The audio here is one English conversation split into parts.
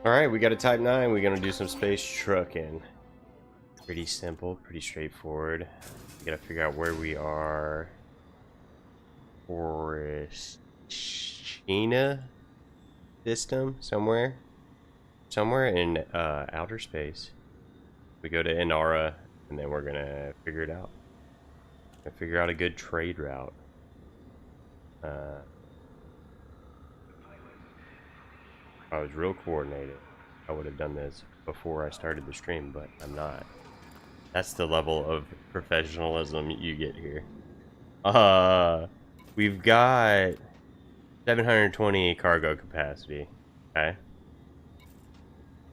Alright, we got a Type 9. We're gonna do some space trucking. Pretty simple, pretty straightforward. We gotta figure out where we are. China system somewhere. Somewhere in outer space. We go to Inara and then we're gonna figure it out. Figure out a good trade route. I was real coordinated. I would have done this before I started the stream, but I'm not. That's the level of professionalism you get here. We've got 720 cargo capacity. Okay.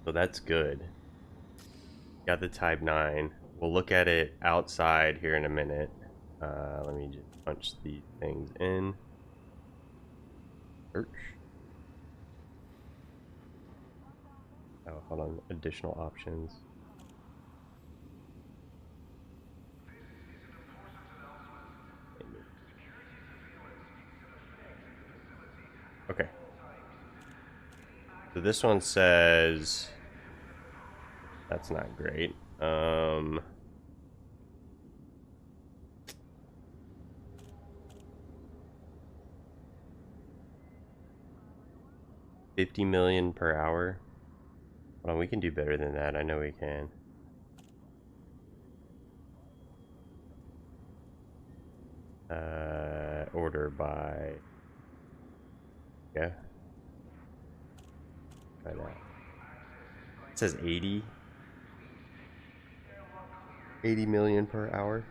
So that's good. Got the Type 9. We'll look at it outside here in a minute. Let me just punch these things in. Search. Oh, hold on. Additional options. Okay. So this one says that's not great. 50 million per hour. Hold on, we can do better than that. I know we can. Order by. Yeah. Try that. It says 80. 80 million per hour.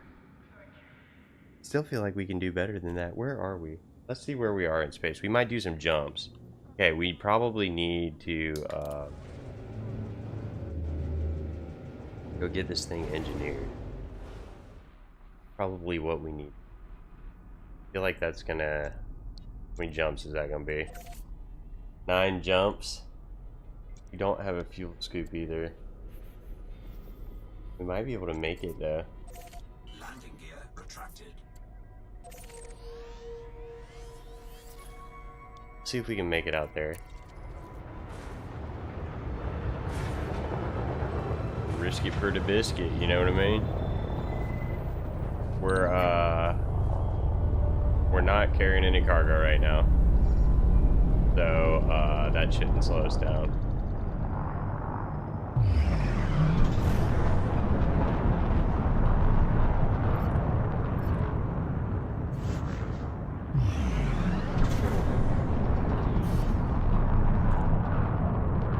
Still feel like we can do better than that. Where are we? Let's see where we are in space. We might do some jumps. Okay, we probably need to go get this thing engineered. Probably what we need. I feel like that's gonna... How many jumps is that gonna be? 9 jumps. We don't have a fuel scoop either. We might be able to make it though. Landing gear retracted. See if we can make it out there. Risk it for the biscuit, you know what I mean? We're not carrying any cargo right now. So that shouldn't slow us down.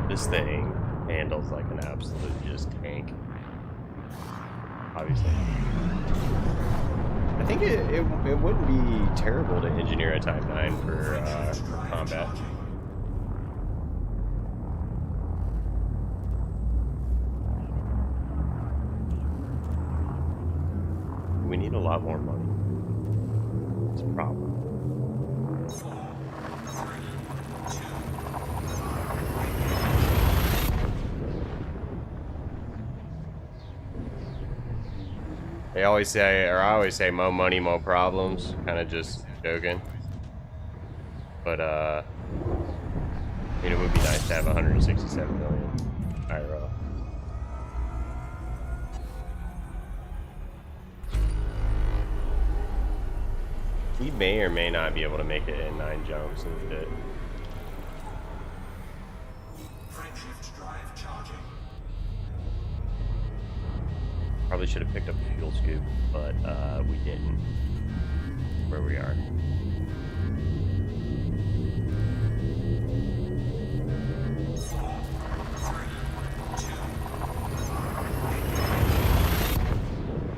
This thing handles like an absolute just tank. Obviously. I think it wouldn't be terrible to engineer a Type 9 for combat. We need a lot more money. It's a problem. They always say, or I always say, more money, more problems. Kind of just joking. But, I mean, it would be nice to have 167 million IRL. We may or may not be able to make it in 9 jumps and shit. Frameshift drive charging. Probably should have picked up the fuel scoop, but we didn't. Where we are.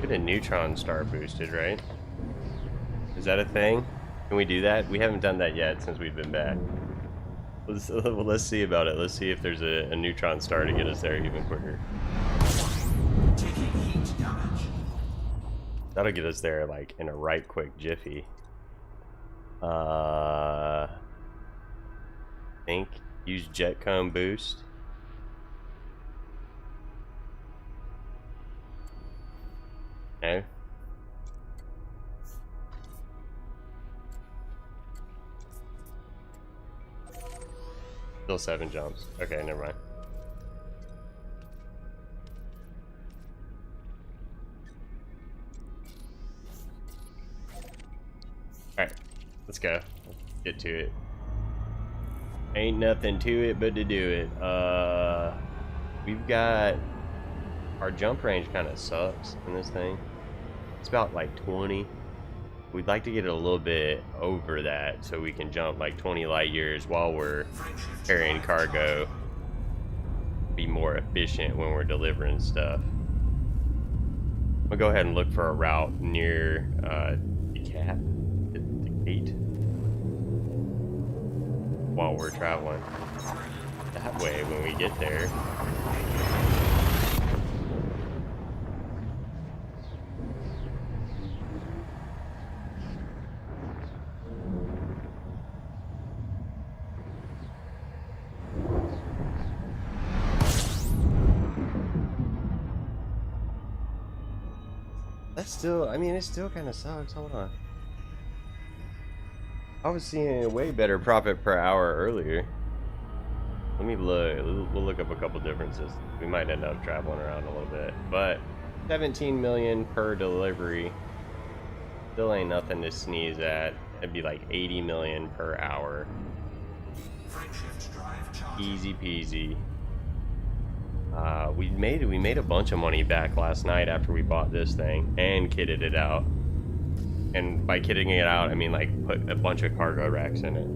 Get a neutron star boosted, right? Is that a thing? Can we do that? We haven't done that yet since we've been back. Let's see about it. Let's see if there's a neutron star to get us there even quicker. Taking heat damage. That'll get us there like in a right quick jiffy. Think use jet cone boost. Okay. Still 7 jumps. Okay, never mind. Alright, let's go. Let's get to it. Ain't nothing to it but to do it. We've got... Our jump range kind of sucks in this thing. It's about like 20. We'd like to get it a little bit over that so we can jump like 20 light years while we're carrying cargo. Be more efficient when we're delivering stuff. We'll go ahead and look for a route near the cap, the gate, while we're traveling. That way, when we get there, that's still, I mean, it still kind of sucks. Hold on. I was seeing a way better profit per hour earlier. Let me look. We'll look up a couple differences. We might end up traveling around a little bit, but 17 million per delivery still ain't nothing to sneeze at. It'd be like 80 million per hour. Easy peasy. We made a bunch of money back last night after we bought this thing and kitted it out. And by kitting it out, I mean like put a bunch of cargo racks in it.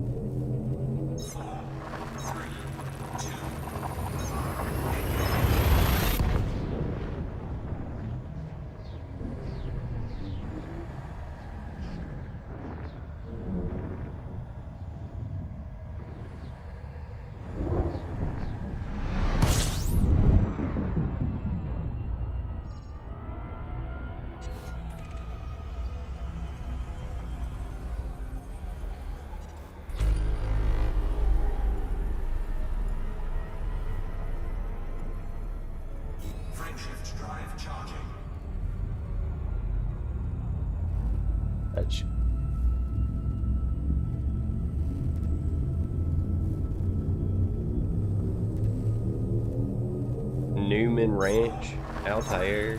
Newman Ranch, Altair.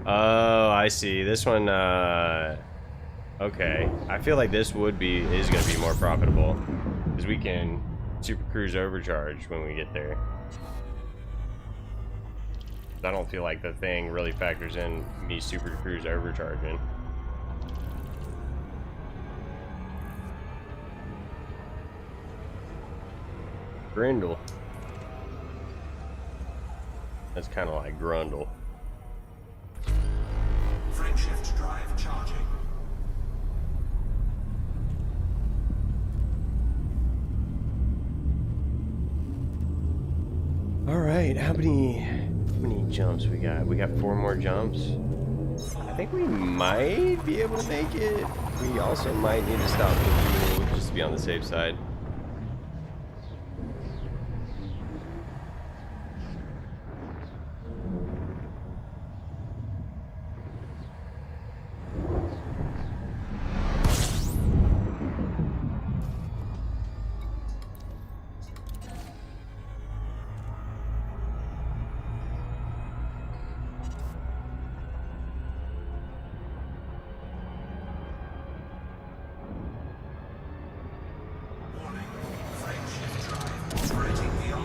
Oh, I see. This one, okay. I feel like this is going to be more profitable because we can Super Cruise overcharge when we get there. I don't feel like the thing really factors in me Super Cruise overcharging. Grindle. That's kind of like Grundle. Frameshift drive charging. All right, how many jumps we got? We got 4 more jumps. I think we might be able to make it. We also might need to stop for fuel just to be on the safe side.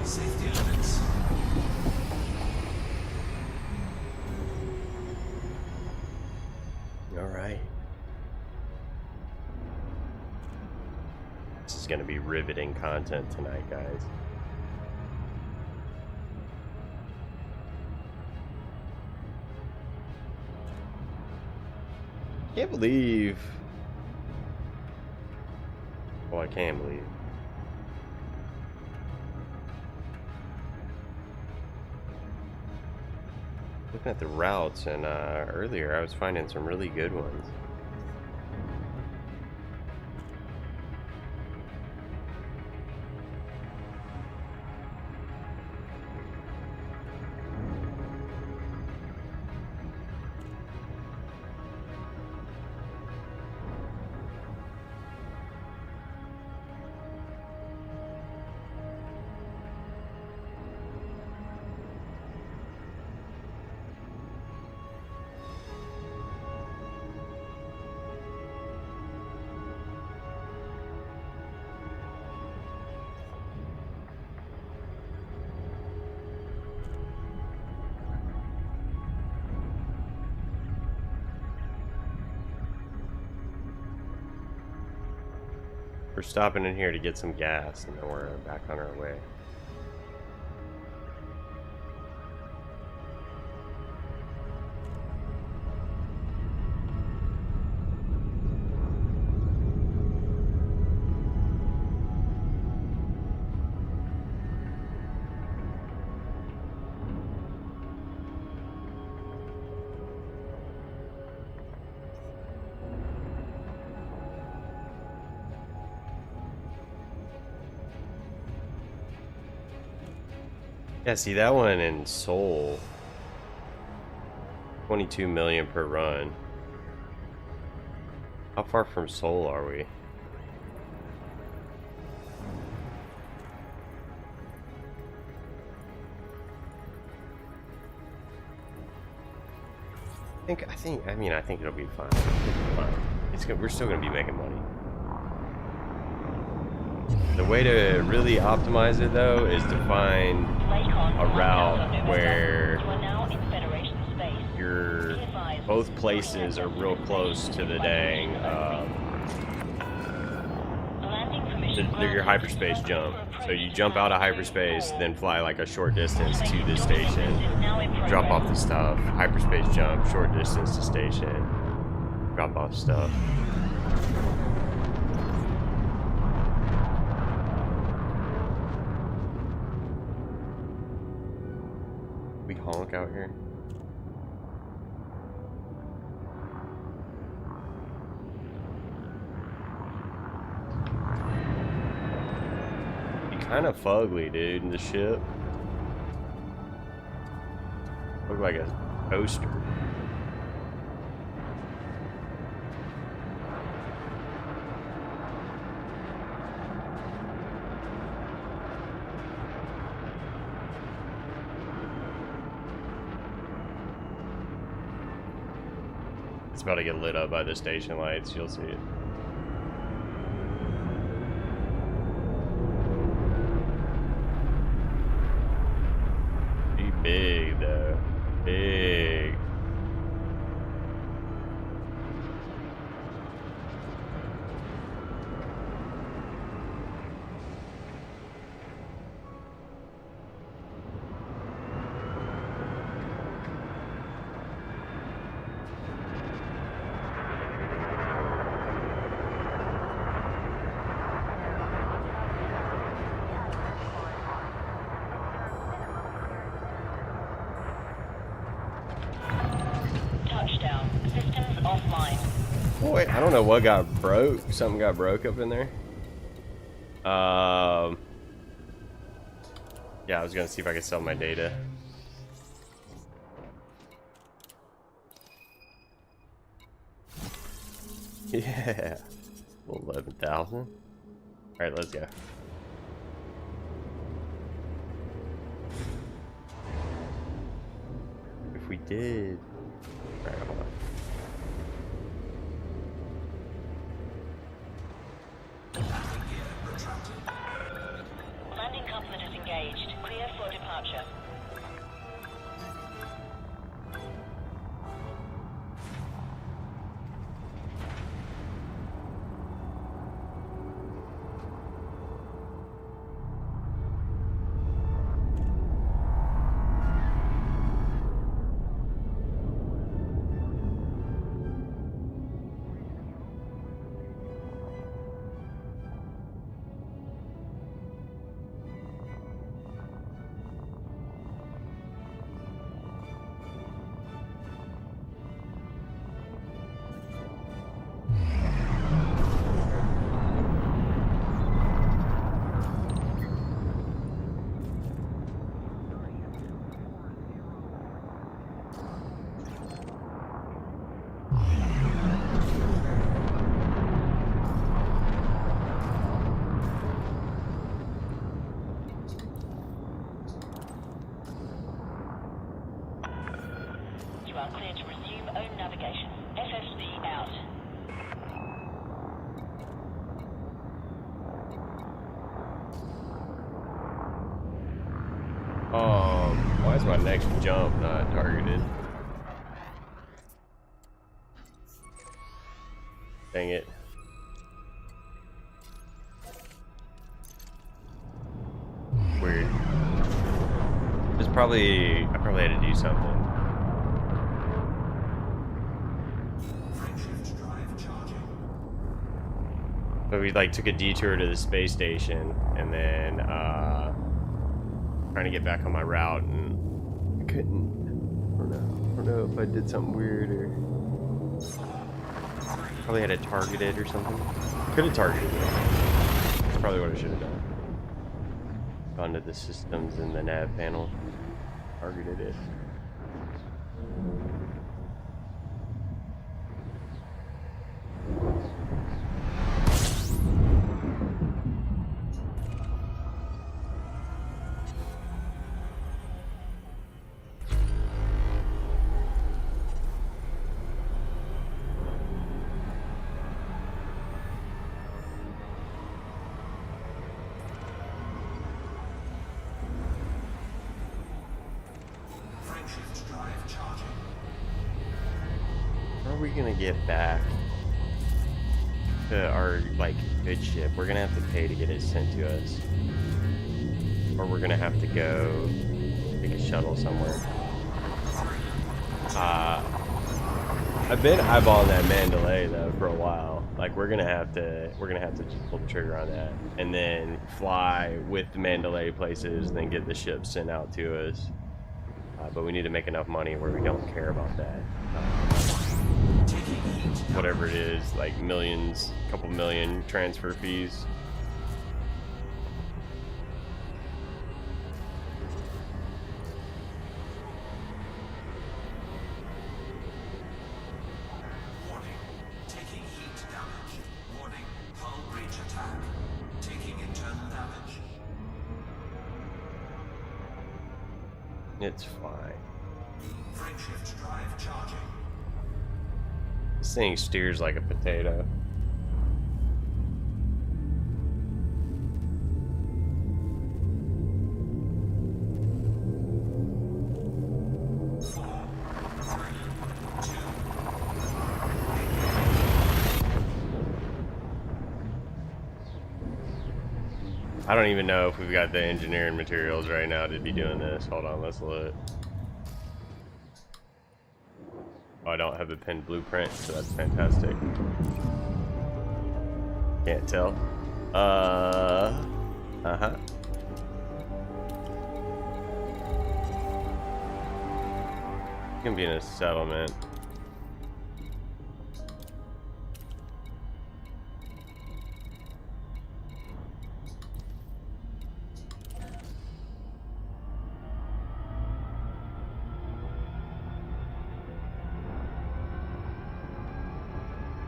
Safety limits. All right. This is going to be riveting content tonight, guys. Can't believe. Well, I can believe. Looking at the routes, and earlier I was finding some really good ones. We're stopping in here to get some gas, and then we're back on our way. Yeah, see that one in Seoul, 22 million per run. How far from Seoul are we? I think it'll be fine. We're still gonna be making money. The way to really optimize it though is to find a route where both places are real close to the dang your hyperspace jump. So you jump out of hyperspace, then fly like a short distance to the station, drop off the stuff, hyperspace jump, short distance to station, drop off stuff. We honk out here. Kind of fugly, dude, in the ship. Look like a coaster. It's about to get lit up by the station lights, you'll see it. Big though, big. Boy, I don't know what got broke. Something got broke up in there. Yeah, I was gonna see if I could sell my data. Yeah, 11,000. All right, let's go. If we did, all right, hold on. Landing coupler disengaged. Clear for departure. Clear to resume own navigation. FSB out. Why is my next jump not targeted? Dang it. probably had to do something. Frameshift drive charging. But we like took a detour to the space station and then trying to get back on my route and I couldn't. I don't know if I did something weird or probably had it targeted or something. Could have targeted it. That's probably what I should have done. Gone to the systems in the nav panel, targeted it. Frameshift drive charging. How are we gonna get back to our like good ship? We're gonna have to pay to get it sent to us, or we're gonna have to go take a shuttle somewhere. I've been eyeballing that Mandalay though for a while. Like we're gonna have to just pull the trigger on that, and then fly with the Mandalay places, and then get the ship sent out to us. But we need to make enough money where we don't care about that. Whatever it is, like millions, couple million transfer fees. Warning. Taking heat damage. Warning. Hull breach attack. Taking internal damage. It's fine. Frameshift drive charging. This thing steers like a potato. I don't even know if we've got the engineering materials right now to be doing this. Hold on, let's look. Oh, I don't have a pinned blueprint, so that's fantastic. Can't tell. Uh-huh. Gonna be in a settlement.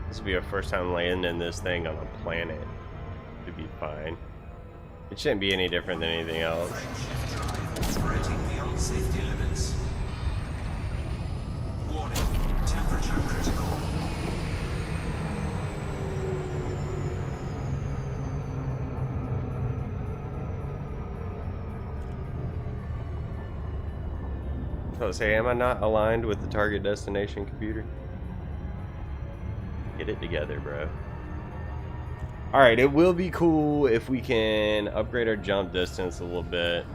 This will be our first time landing this thing on a planet. Should be fine. It shouldn't be any different than anything else. Frameshift drive operating beyond safety limits. Warning. Temperature critical. So say, am I not aligned with the target destination computer? Get it together, bro. Alright, it will be cool if we can upgrade our jump distance a little bit.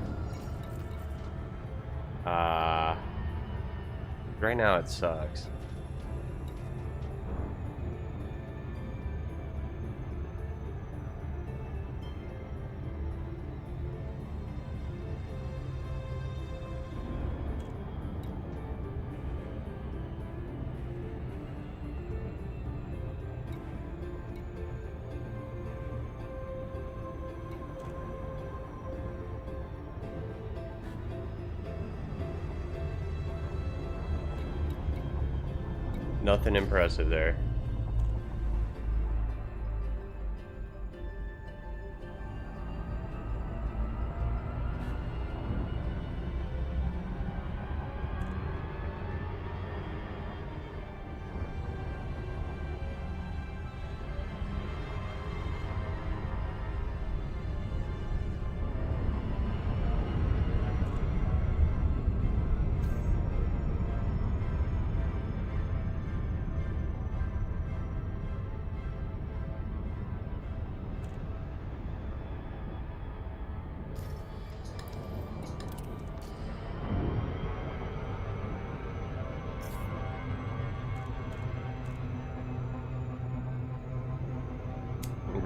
Right now it sucks. Nothing impressive there.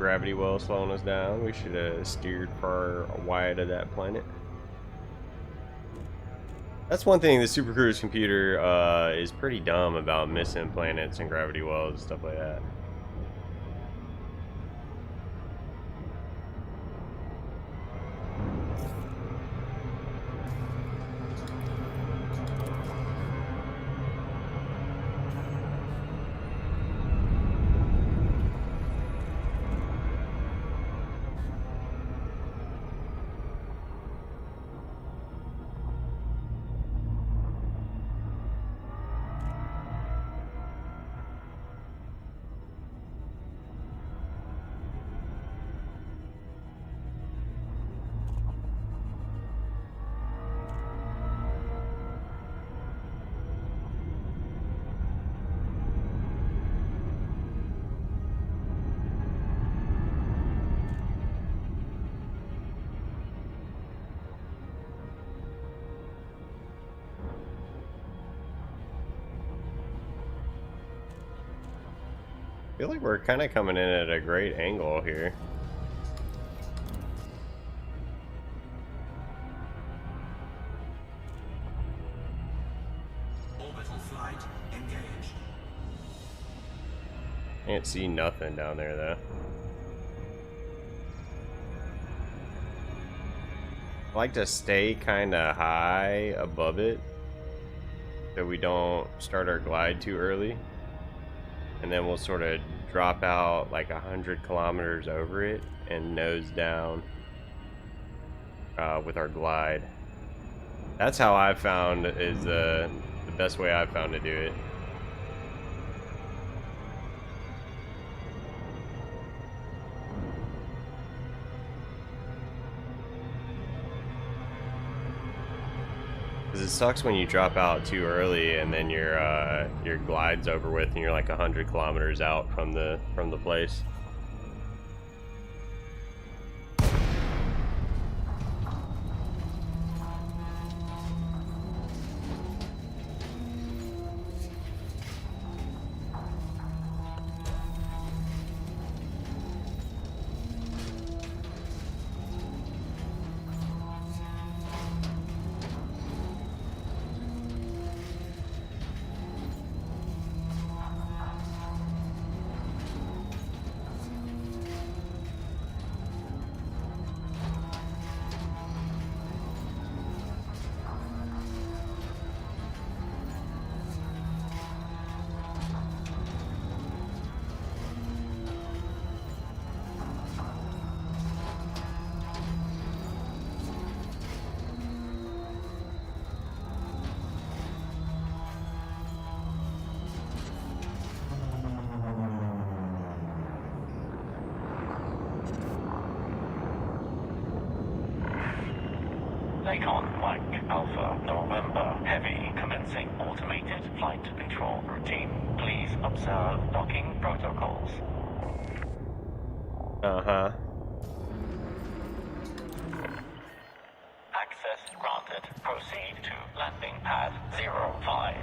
gravity well slowing us down. We should have steered far wide of that planet. That's one thing the Super Cruise computer is pretty dumb about missing planets and gravity wells and stuff like that. I feel like we're kind of coming in at a great angle here. Orbital flight engaged. Can't see nothing down there though. I like to stay kind of high above it so we don't start our glide too early. And then we'll sort of drop out like 100 kilometers over it and nose down with our glide. That's how I've found is the best way I've found to do it. Because it sucks when you drop out too early and then your glide's over with and you're like 100 kilometers out from the place. Lakon Mike Alpha November Heavy commencing automated flight control routine. Please observe docking protocols. Uh-huh. Access granted. Proceed to landing pad 05.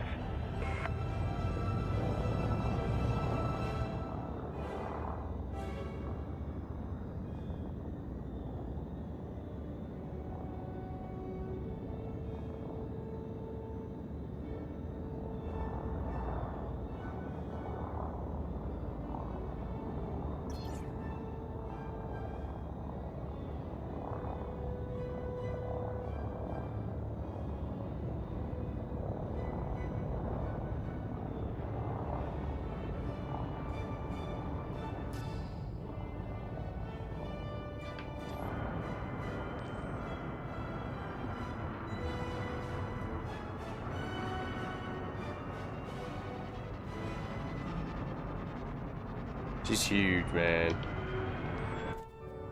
She's huge, man.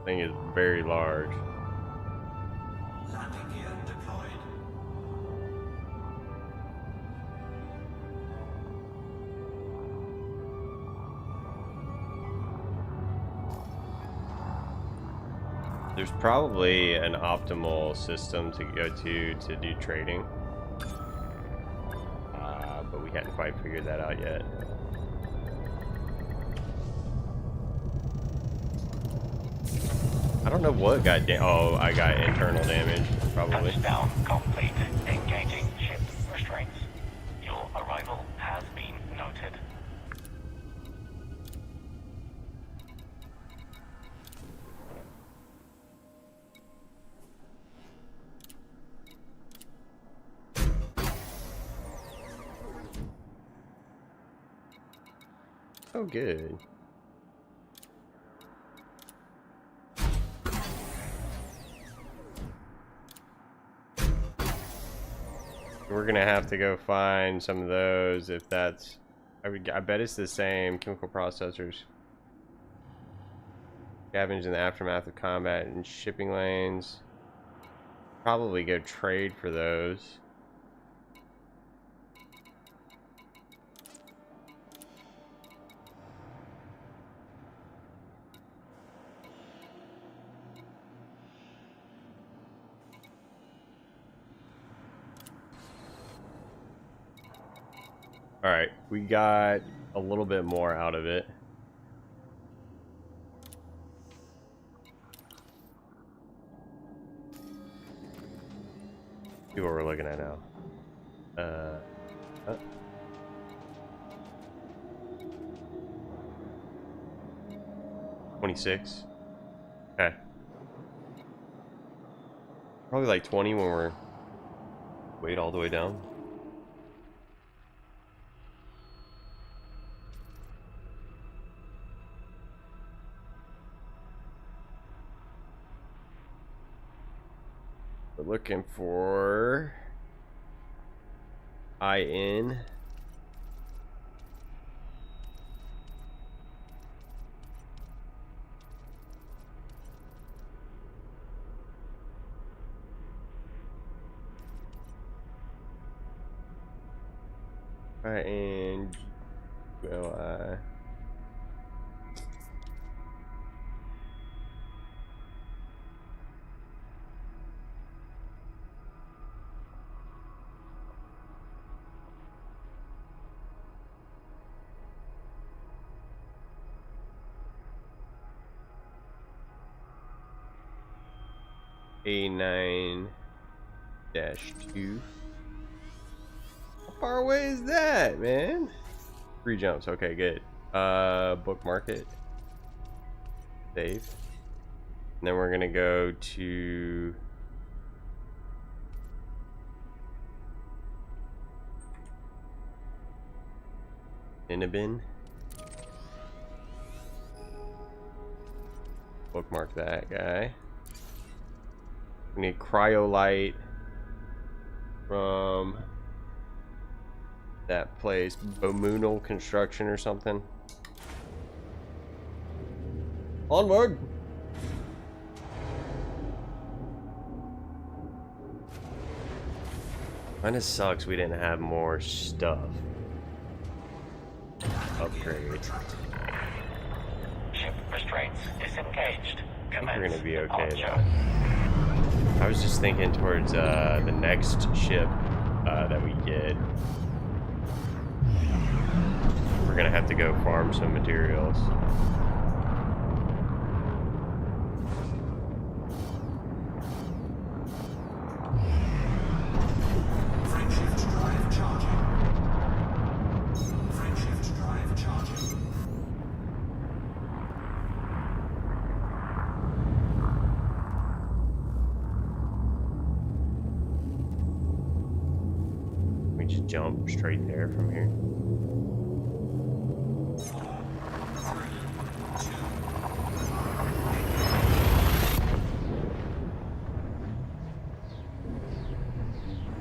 Thing is very large. Landing gear deployed. There's probably an optimal system to go to do trading, but we hadn't quite figured that out yet. I don't know what got oh, I got internal damage, probably. Touchdown complete. Engaging ship restraints. Your arrival has been noted. Oh, good. We're gonna have to go find some of those if that's. I bet it's the same chemical processors. Scavenge in the aftermath of combat and shipping lanes. Probably go trade for those. Alright, we got a little bit more out of it. See what we're looking at now. 26. Okay. Probably like 20 when we're weight all the way down. We're looking for IN. IN GUI. A9-2. How far away is that, man? 3 jumps. Okay, good. Bookmark it. Save. And then we're gonna go to Inabin. Bookmark that guy. We need cryolite from that place, Bomunal Construction or something. Onward! Kinda sucks we didn't have more stuff. Upgrade. Ship restraints disengaged. I think we're gonna be okay Departure. though. I was just thinking towards the next ship that we get. We're gonna have to go farm some materials. Frameshift drive charging. Frameshift drive charging. We just jump straight there from here. 4, 3, 2.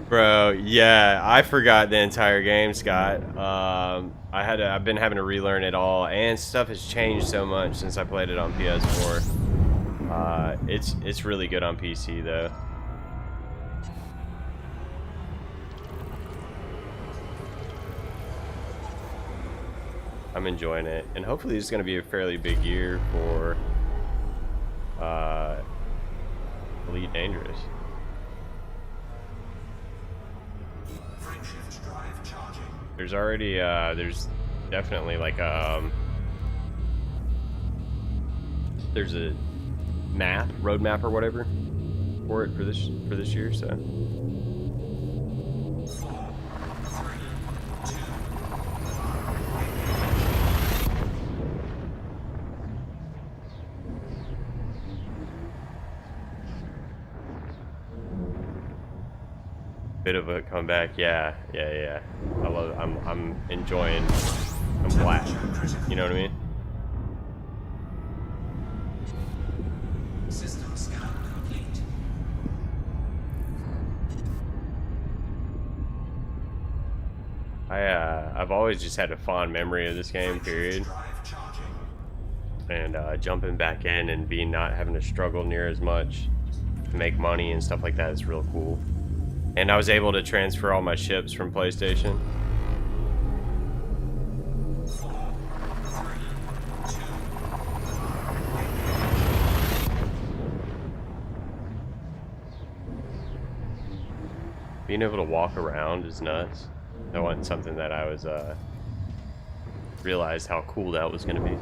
Bro, yeah, I forgot the entire game, Scott. I've been having to relearn it all, and stuff has changed so much since I played it on PS4. It's really good on PC though. I'm enjoying it, and hopefully this is going to be a fairly big year for Elite Dangerous. Frameshift drive charging. There's already there's definitely like there's a roadmap or whatever for it for this year. So 4, 3, 2, bit of a comeback. Yeah. I love it. I'm enjoying. I'm glad. You know what I mean? System scan complete. I've always just had a fond memory of this game, period. Drive charging. And jumping back in and not having to struggle near as much to make money and stuff like that is real cool. And I was able to transfer all my ships from PlayStation. 4, 3, 2, Being able to walk around is nuts. That wasn't something that I was realized how cool that was going to be.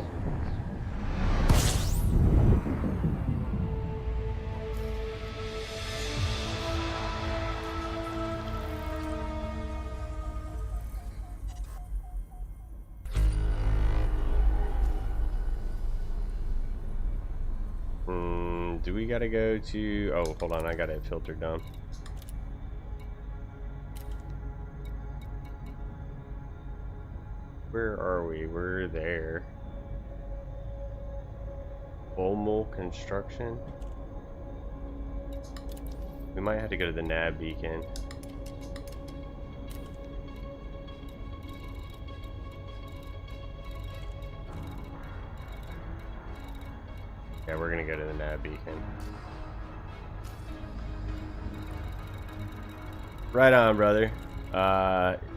Do we gotta go to... Oh, hold on, I got it filtered down. Where are we? We're there. Bomel Construction. We might have to go to the nav beacon. Yeah, we're gonna go to the nav beacon. Right on, brother.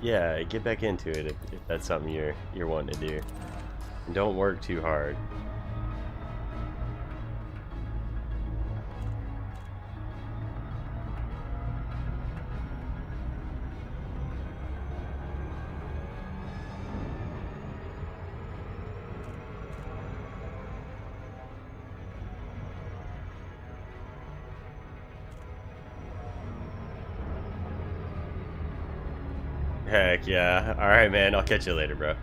Yeah, get back into it if that's something you're wanting to do. And don't work too hard. Heck yeah. Alright, man. I'll catch you later, bro.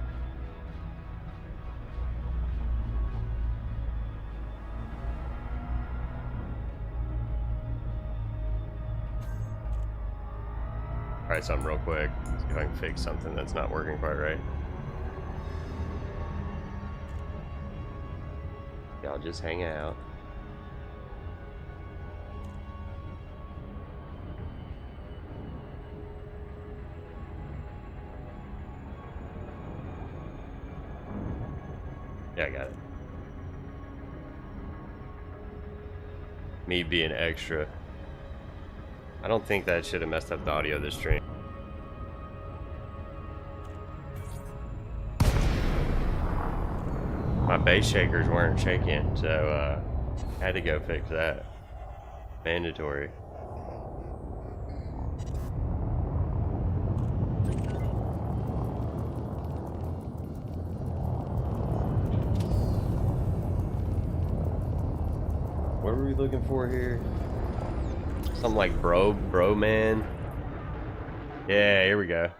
Try something real quick. See if I can fix something that's not working quite right. Y'all just hang out. Yeah, I got it. Me being extra. I don't think that should have messed up the audio of this stream. My bass shakers weren't shaking, so I had to go fix that. Mandatory. What were we looking for here? Something like bro man. Yeah, here we go.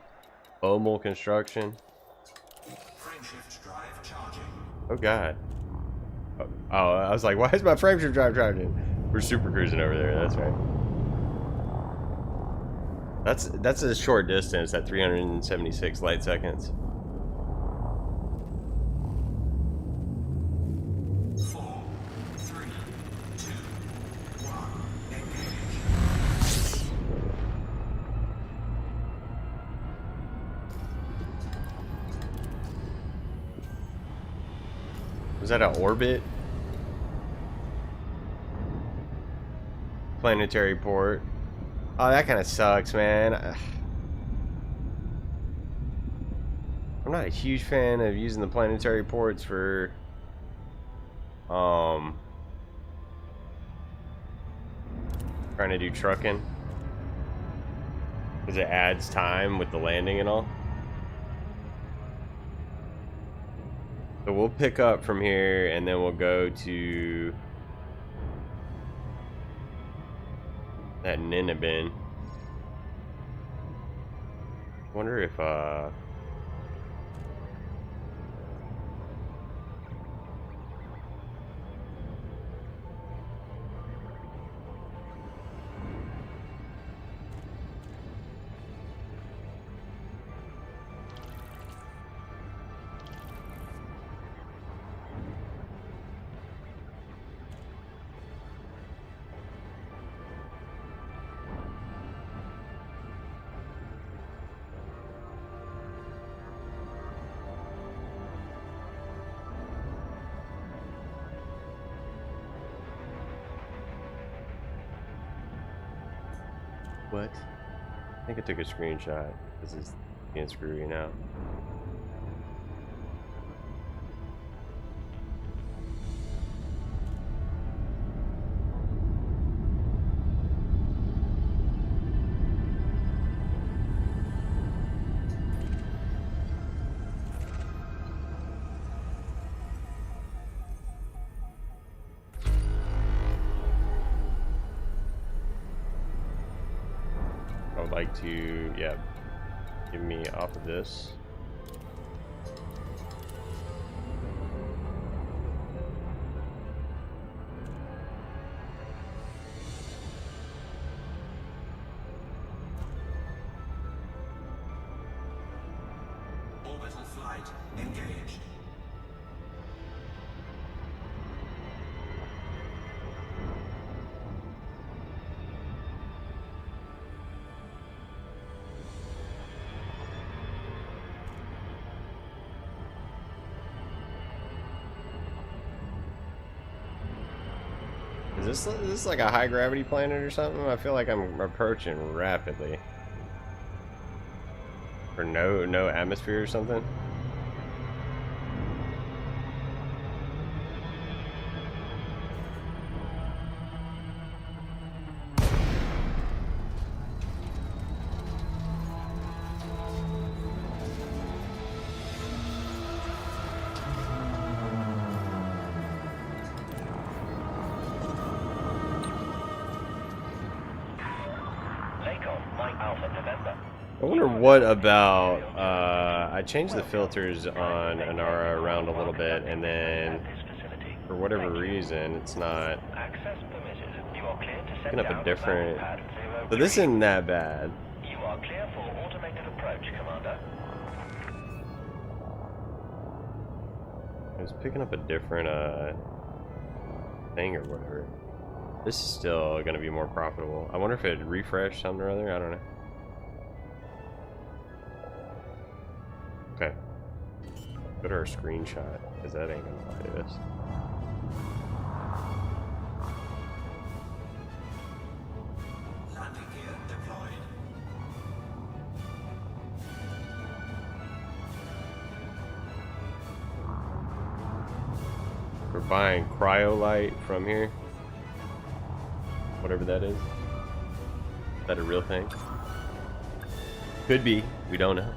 Bomel Construction. Frameshift drive charging. Oh god. Oh, I was like, why is my frameshift drive charging? We're super cruising over there. That's right. That's a short distance at 376 light seconds. 4, 3, 2, 1, engage. Was that an orbit? Planetary port. Oh, that kind of sucks, man. I'm not a huge fan of using the planetary ports for trying to do trucking, because it adds time with the landing and all. So we'll pick up from here and then we'll go to That Ninabin. Wonder if what? I think I took a screenshot. This is being screwy now. I would like to, yeah, give me off of this. Orbital flight engaged. Is this like a high gravity planet or something? I feel like I'm approaching rapidly. Or no atmosphere or something? I wonder what about, I changed the filters on Inara around a little bit, and then for whatever reason it's not picking up a different, but this isn't that bad. You are clear for automated approach, Commander. It was picking up a different thing or whatever. This is still going to be more profitable. I wonder if it refreshed something or other. I don't know. Okay. Go to our screenshot, because that ain't going to lie to us. Landing gear deployed. We're buying cryolite from here. Whatever that is. Is that a real thing? Could be. We don't know.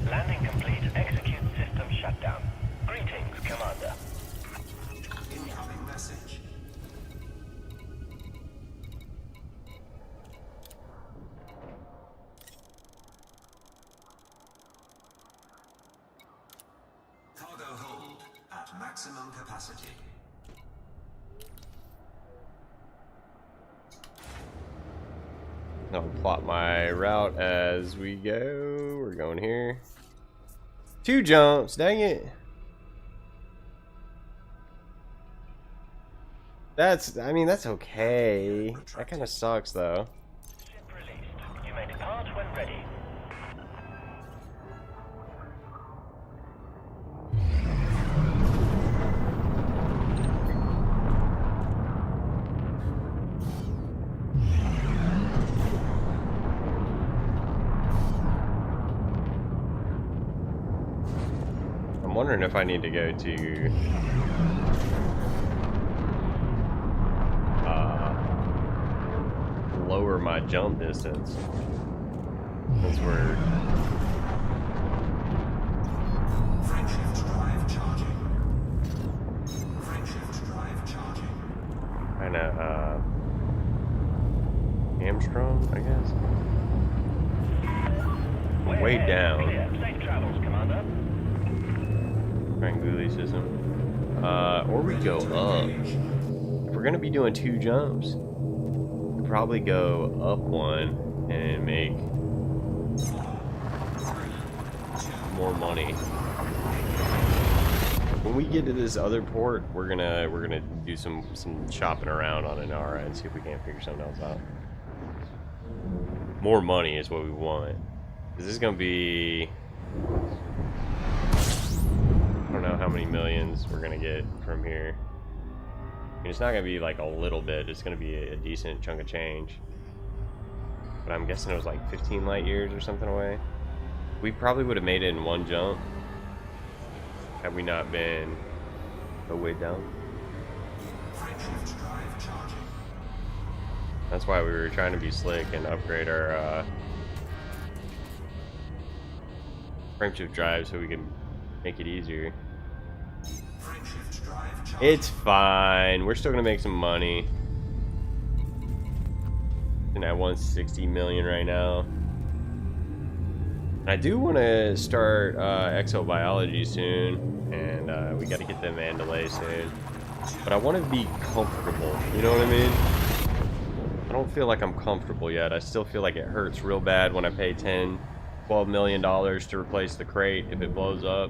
Landing complete. Execute system shutdown. Greetings, Commander. Incoming message. Cargo hold at maximum capacity. I'll plot my route as we go. We're going here. 2 jumps, dang it. I mean, that's okay. That kind of sucks, though. Ship released. You may depart when ready. I'm wondering if I need to go to lower my jump distance, since we're way down. Clear. Safe travels, Commander. Trianguli system. Or we go up. If we're gonna be doing 2 jumps, we'd probably go up one and make more money. When we get to this other port, we're gonna do some shopping around on Inara and see if we can't figure something else out. More money is what we want. This is gonna be, I don't know how many millions we're gonna get from here. I mean, it's not gonna be like a little bit. It's gonna be a decent chunk of change. But I'm guessing it was like 15 light years or something away. We probably would have made it in 1 jump had we not been so way down. Frameshift drive charging. That's why we were trying to be slick and upgrade our frameshift drive so we can make it easier. Frameshift drive charging. It's fine. We're still gonna make some money. And at 160 million right now. I do want to start exobiology soon, and we got to get the Mandalay soon. But I want to be comfortable. You know what I mean? I don't feel like I'm comfortable yet. I still feel like it hurts real bad when I pay $10-12 million to replace the crate if it blows up.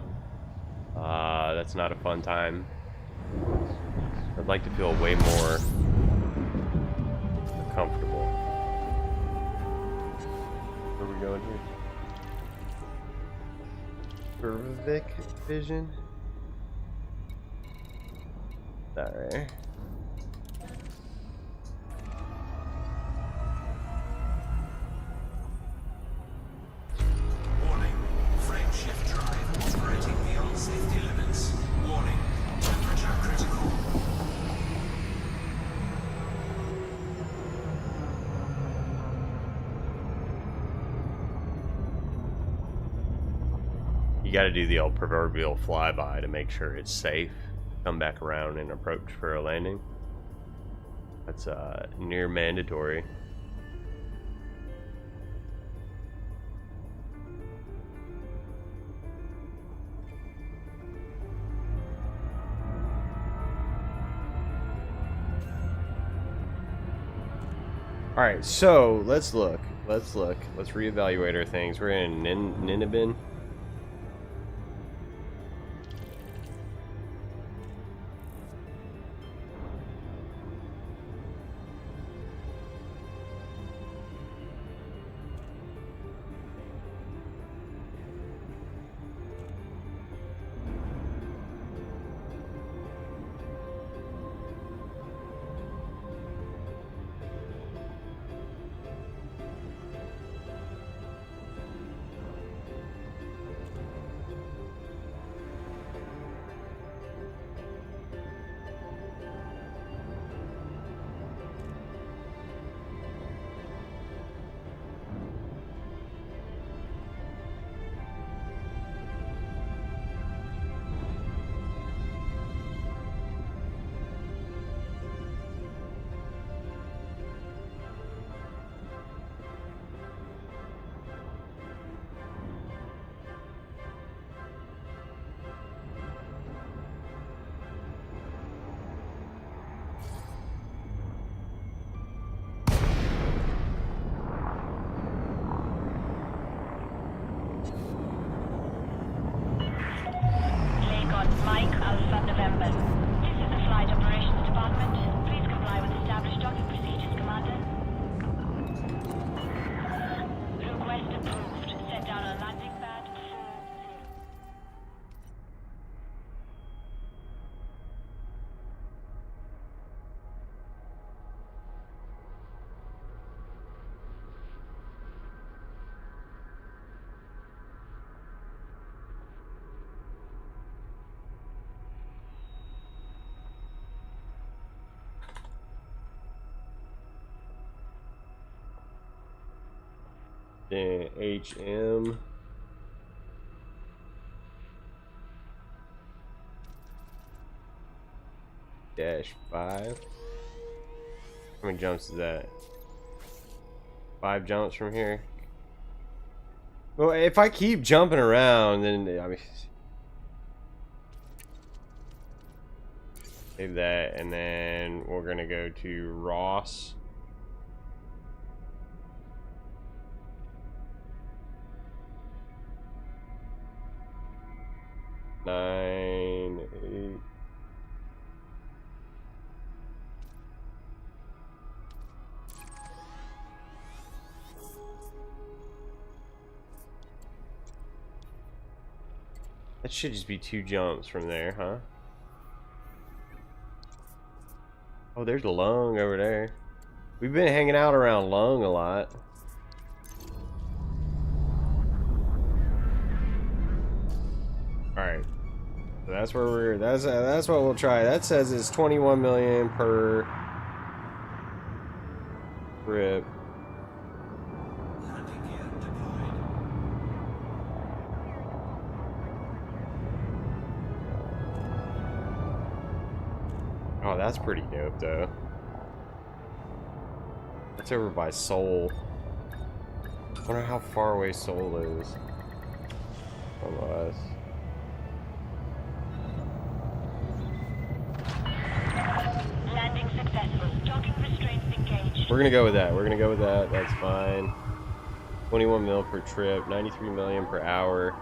That's not a fun time. I'd like to feel way more comfortable. Where are we going here? Vic vision. That right. Warning. Frameshift drive operating beyond safety limits. Warning. Temperature critical. You got to do the old proverbial flyby to make sure it's safe. Come back around and approach for a landing. That's near mandatory. All right, so let's look. Let's reevaluate our things. We're in Ninibin. Mike Alpha November. This is the Flight Operations Department. Please comply with established docking procedures, Commander. Request approved. Set down a landing pad 40. HM -5. How many jumps is that? 5 jumps from here. Well, if I keep jumping around, then I mean, save that, and then we're gonna go to Ross. Nine, 8. That should just be 2 jumps from there, huh? Oh, there's Lung over there. We've been hanging out around Lung a lot. Alright. So that's where we're that's what we'll try. That says it's 21 million per trip. Landing gear deployed. Oh, that's pretty dope though. That's over by Seoul. I wonder how far away Seoul is from us. Landing successful. Docking restraints engaged. We're gonna go with that. We're gonna go with that. That's fine. 21 mil per trip, 93 million per hour.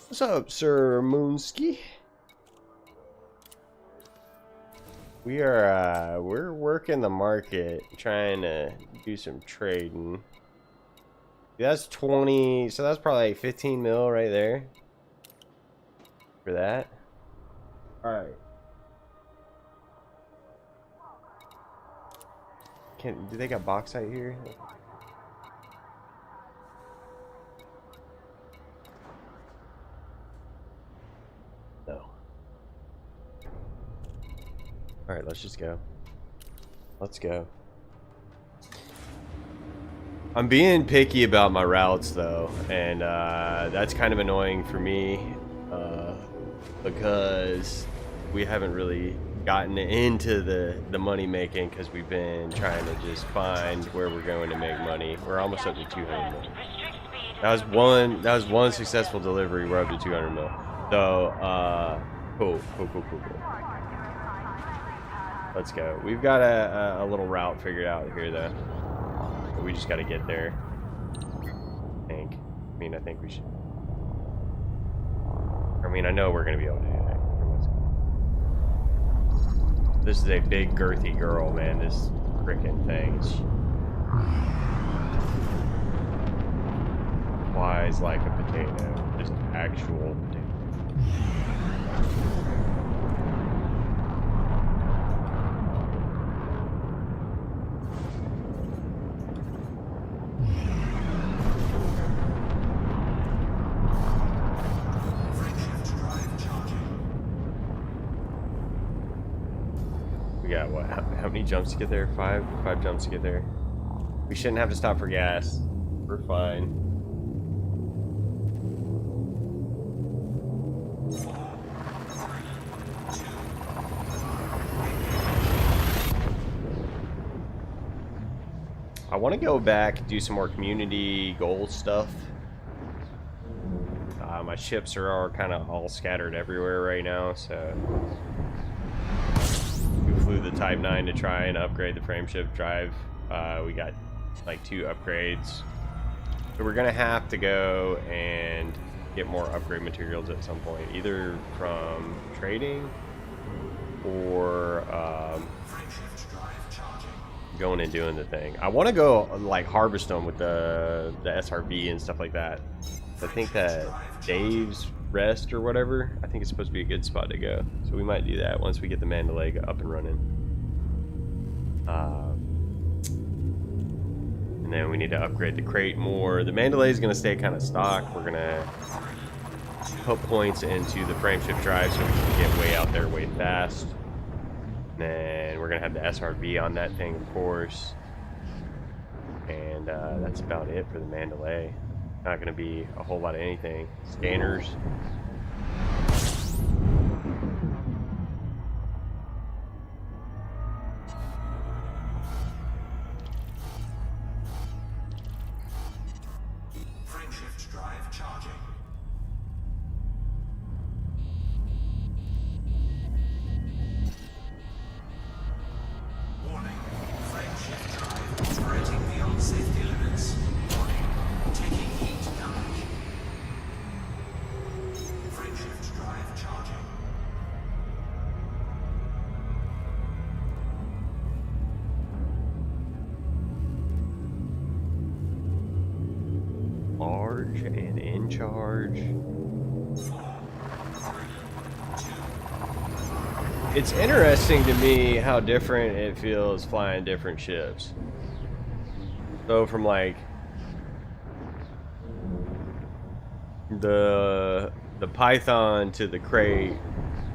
What's up, Sir Moonski? We're working the market, trying to do some trading. That's 20, so that's probably like 15 mil right there for that. All right. Do they got bauxite here? No. All right, let's just go. Let's go. I'm being picky about my routes though, and that's kind of annoying for me because we haven't really gotten into the money making because we've been trying to just find where we're going to make money. We're almost up to 200 mil. Restrict speed. That was one successful delivery. We're up to 200 mil. So cool. Let's go. We've got a little route figured out here though. But we just got to get there. I think we should. I know we're gonna be able to do that. This is a big girthy girl, man. This freaking thing flies like a potato. Just actual potato. Frameshift drive charging. We got what? How many jumps to get there? 5 jumps to get there. We shouldn't have to stop for gas. We're fine. 4, 3, 2. I want to go back and do some more community goal stuff. My ships are all kind of all scattered everywhere right now, so we flew the Type 9 to try and upgrade the frameshift drive. We got like 2 upgrades, so we're gonna have to go and get more upgrade materials at some point, either from trading or Frameshift drive charging. going and doing the thing. I want to go like harvest them with the SRB and stuff like that. I think that Dave's Rest or whatever, I think it's supposed to be a good spot to go. So we might do that once we get the Mandalay up and running. And then we need to upgrade the crate more. The Mandalay is going to stay kind of stock. We're going to put points into the frameshift drive so we can get way out there way fast. And then we're going to have the SRB on that thing, of course. And that's about it for the Mandalay. Not going to be a whole lot of anything. Scanners. large and in charge. It's interesting to me how different it feels flying different ships. So from like the Python to the Crate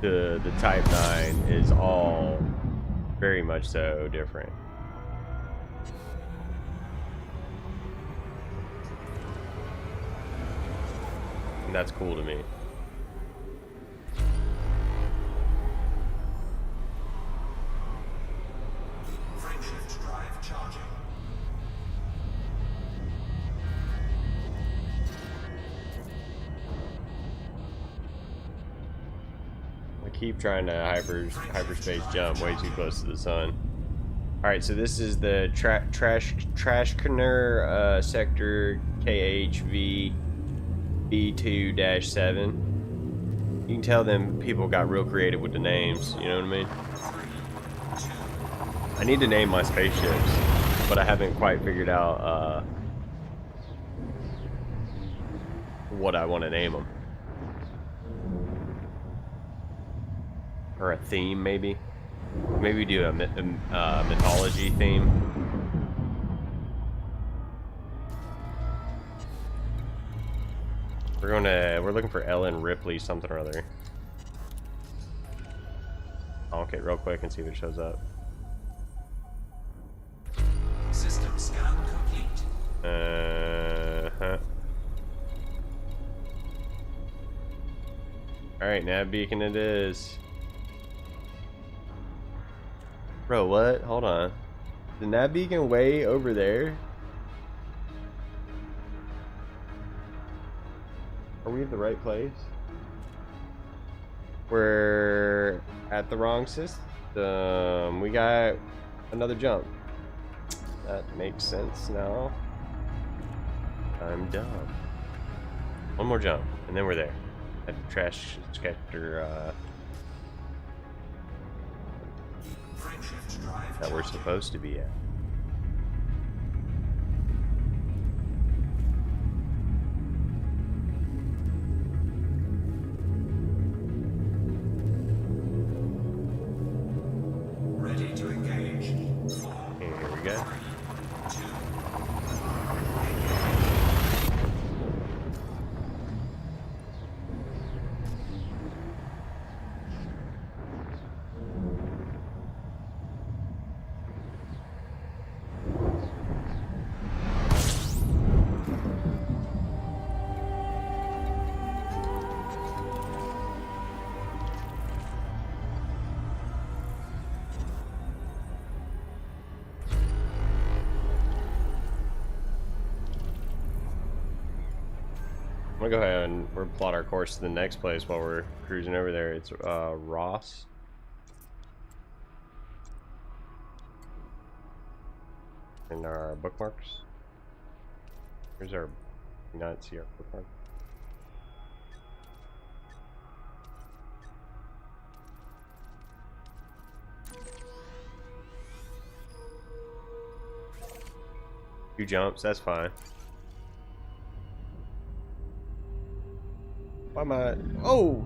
to the Type 9 is all very much so different. And that's cool to me. Frameshift drive charging. I keep trying to hyperspace jump way too close to the sun. Alright, so this is the Trashkner sector KHV B2-7. You can tell them people got real creative with the names, you know what I mean? I need to name my spaceships, but I haven't quite figured out what I want to name them. Or a theme, maybe. Maybe do a mythology theme. We're looking for Ellen Ripley something or other. Okay, real quick and see if it shows up. System scan complete. Alright, nav beacon it is. Bro, what? Hold on. The nav beacon way over there? Are we at the right place? We're at the wrong system. We got another jump. That makes sense now. I'm dumb. One more jump, and then we're there. At the trash sector Frameshift drive that we're supposed to be at. ready to engage. Okay, here we go. I'm gonna go ahead and we'll plot our course to the next place while we're cruising over there. It's Ross. And our bookmarks. Here's our not see our bookmark. Two jumps, that's fine. Why am I? Oh!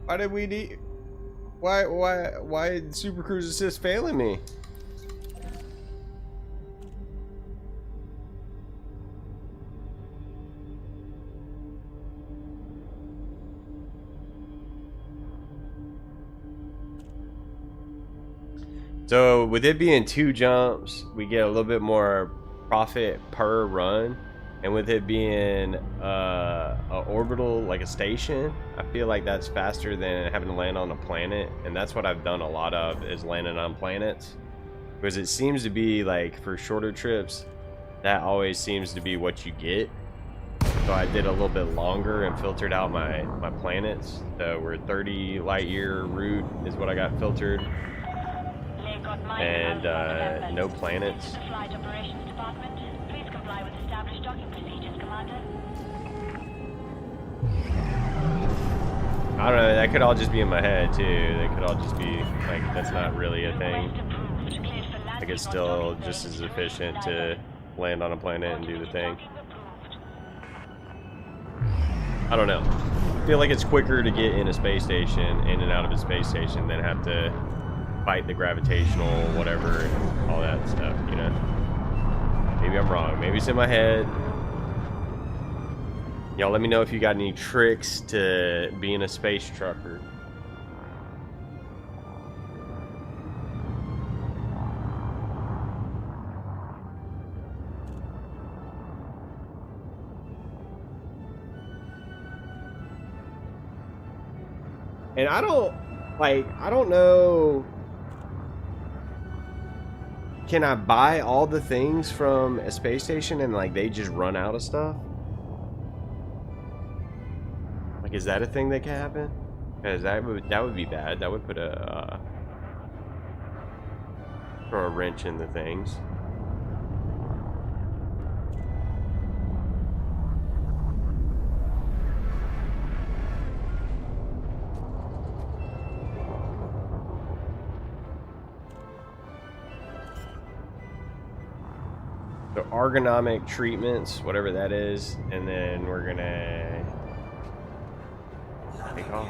Why did we need? Why did Super Cruise Assist failing me? So with it being two jumps, we get a little bit more profit per run. And with it being a orbital, like a station, I feel like that's faster than having to land on a planet. And that's what I've done a lot of, is landing on planets. Because it seems to be like, for shorter trips, that always seems to be what you get. So I did a little bit longer and filtered out my planets. So we're 30 light year route is what I got filtered. And no planets. Flight Operations Department. Please comply with established docking procedures, Commander. I don't know, that could all just be in my head too. They could all just be like, that's not really a thing. Like it's still just as efficient to land on a planet and do the thing. I don't know. I feel like it's quicker to get in a space station, in and out of a space station, than have to fight the gravitational whatever and all that stuff, you know? Maybe I'm wrong. Maybe it's in my head. Y'all let me know if you got any tricks to being a space trucker. And I don't know. Can I buy all the things from a space station and like they just run out of stuff? Like, is that a thing that can happen? Because that would be bad. That would put throw a wrench in the things. So ergonomic treatments, whatever that is, and then we're gonna take off.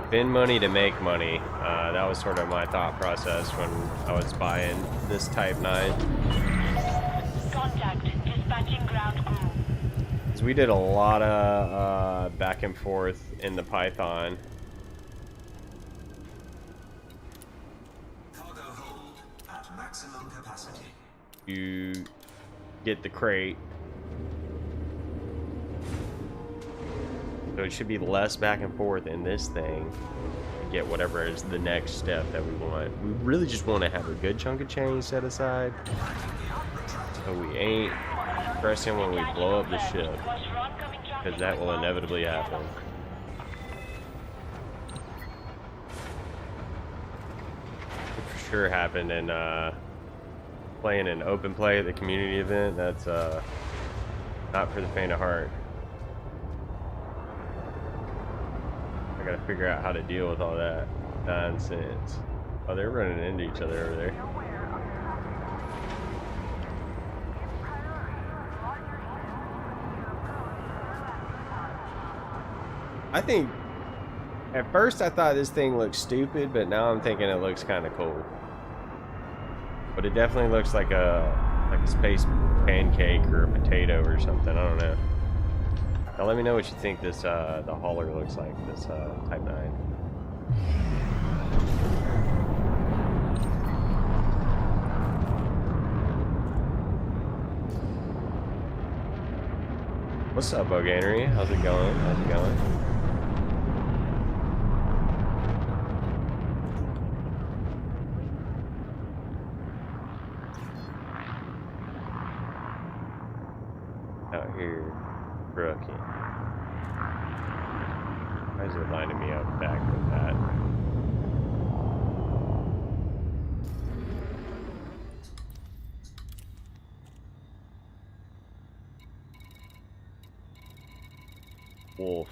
Spend money to make money. That was sort of my thought process when I was buying this Type 9. Contact. Dispatching ground crew. Because we did a lot of back and forth in the Python. Cargo hold at maximum capacity. You get the crate. So it should be less back and forth in this thing to get whatever is the next step that we want. We really just want to have a good chunk of change set aside so we ain't stressing when we blow up the ship, because that will inevitably happen. It for sure happened in playing an open play at the community event. That's not for the faint of heart. I gotta figure out how to deal with all that nonsense. Oh, they're running into each other over there. I think at first I thought this thing looked stupid, but now I'm thinking it looks kind of cool. But it definitely looks like a space pancake or a potato or something. I don't know. Now let me know what you think this the hauler looks like, this Type 9. What's up, Boganery? How's it going? How's it going? Out here, trucking. Why is it lining me up back with that? Wolf.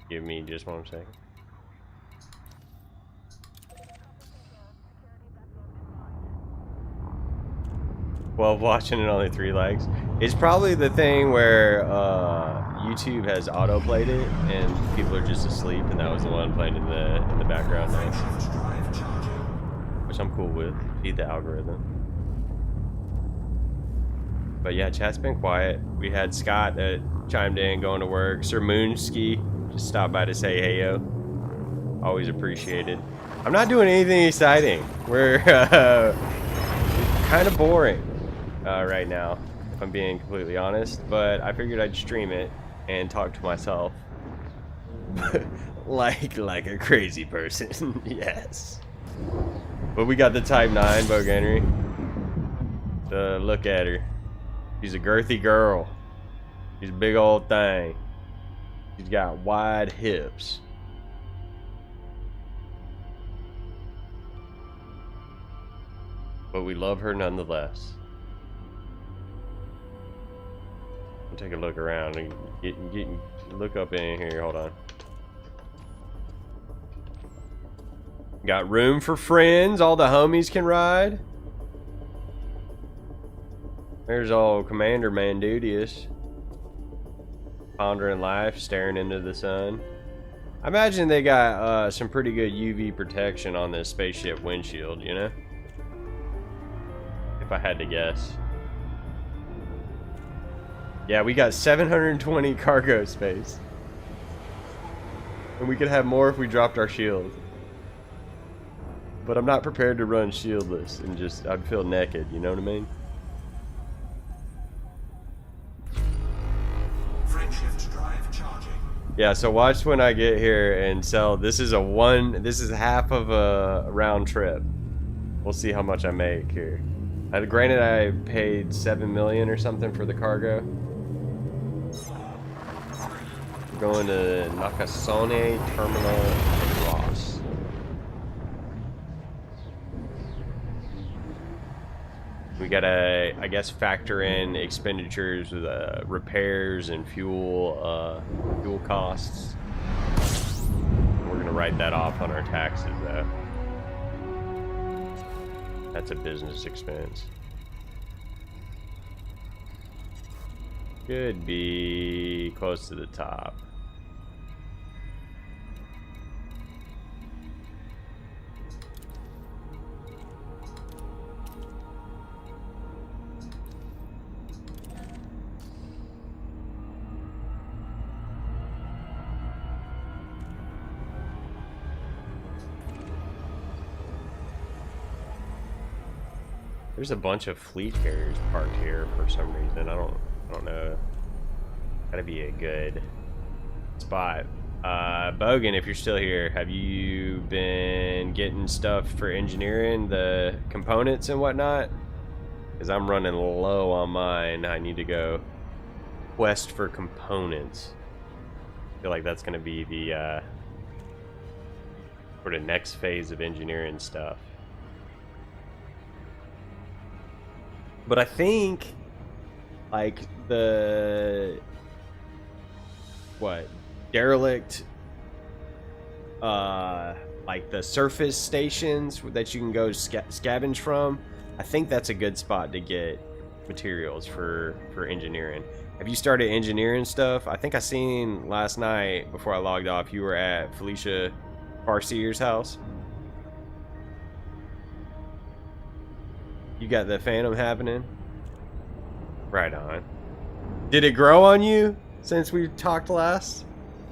Give me just 1 second. Well, watching and only 3 likes. It's probably the thing where YouTube has auto-played it and people are just asleep, and that was the one playing in the background now. Which I'm cool with. Feed the algorithm. But yeah, chat's been quiet. We had Scott that chimed in going to work. Sir Moonski just stopped by to say hey yo. Always appreciated. I'm not doing anything exciting. We're kind of boring right now, if I'm being completely honest. But I figured I'd stream it and talk to myself like a crazy person. Yes. But we got the Type 9, Boganery. Look at her. She's a girthy girl. She's a big old thing. She's got wide hips. But we love her nonetheless. I'll take a look around and look up in here. Hold on. Got room for friends. All the homies can ride. There's old Commander Mandudius. Pondering life, staring into the sun. I imagine they got some pretty good UV protection on this spaceship windshield, you know? If I had to guess. Yeah, we got 720 cargo space. And we could have more if we dropped our shield. But I'm not prepared to run shieldless and just, I'd feel naked, you know what I mean? Frameshift drive charging. Yeah, so watch when I get here and sell. This is half of a round trip. We'll see how much I make here. Granted, I paid 7 million or something for the cargo. We're going to Nakasone Terminal in Ross. We gotta, I guess, factor in expenditures with repairs and fuel costs. We're gonna write that off on our taxes, though. That's a business expense. Could be close to the top. There's a bunch of fleet carriers parked here for some reason. I don't know. Gotta be a good spot. Bogan, if you're still here, have you been getting stuff for engineering, the components and whatnot? Because I'm running low on mine. I need to go quest for components. I feel like that's gonna be the sort of next phase of engineering stuff. But I think, like, the, derelict, like the surface stations that you can go scavenge from, I think that's a good spot to get materials for engineering. Have you started engineering stuff? I think I seen last night, before I logged off, you were at Felicia Farseer's house. You got the Phantom happening? Right on. Did it grow on you since we talked last?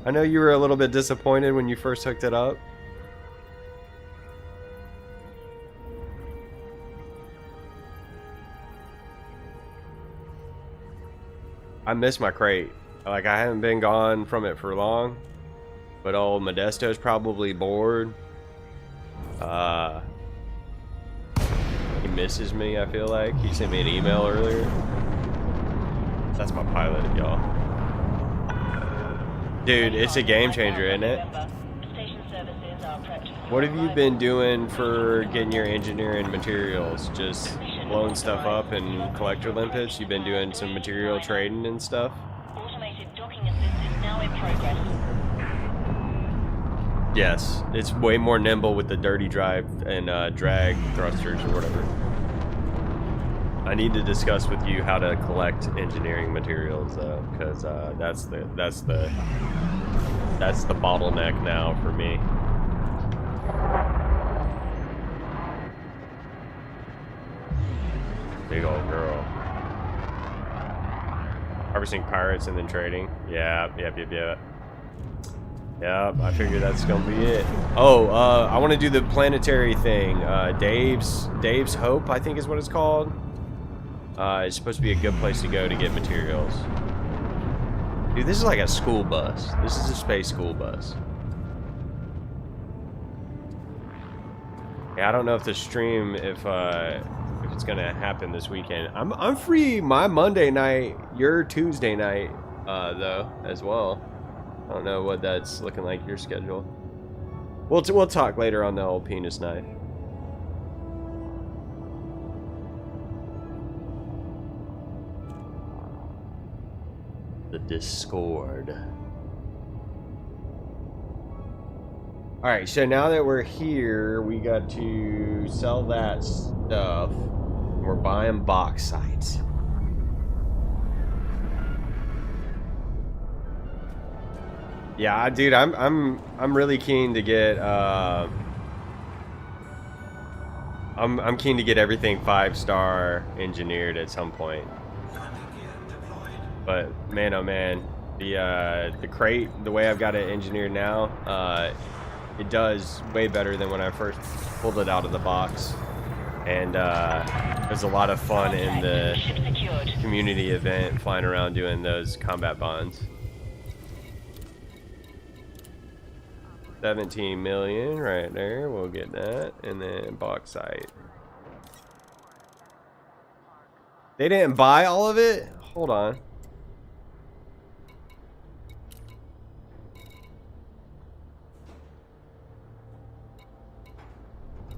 I know you were a little bit disappointed when you first hooked it up. I miss my crate. Like, I haven't been gone from it for long. But old Modesto's probably bored. He misses me, I feel like. He sent me an email earlier. That's my pilot, y'all. Dude, it's a game changer, isn't it? What have you been doing for getting your engineering materials? Just blowing stuff up and collector limpets? You've been doing some material trading and stuff? Automated docking assist is now in progress. Yes, it's way more nimble with the dirty drive and drag thrusters or whatever. I need to discuss with you how to collect engineering materials, though, because that's the bottleneck now for me. Big old girl. Harvesting pirates and then trading. Yeah. Yep, I figure that's gonna be it. Oh, I want to do the planetary thing. Dave's Hope, I think is what it's called. It's supposed to be a good place to go to get materials. Dude, this is like a school bus. This is a space school bus. Yeah, I don't know if the stream, if it's gonna happen this weekend. I'm free my Monday night, your Tuesday night, though, as well. I don't know what that's looking like, your schedule. We'll talk later on the old penis knife. The Discord. Alright, so now that we're here, we got to sell that stuff. We're buying bauxite. Yeah, dude, I'm really keen to get I'm keen to get everything 5-star engineered at some point. But man, oh man, the crate, the way I've got it engineered now, it does way better than when I first pulled it out of the box. And it was a lot of fun in the community event, flying around doing those combat bonds. 17 million right there, we'll get that. And then bauxite. They didn't buy all of it? Hold on.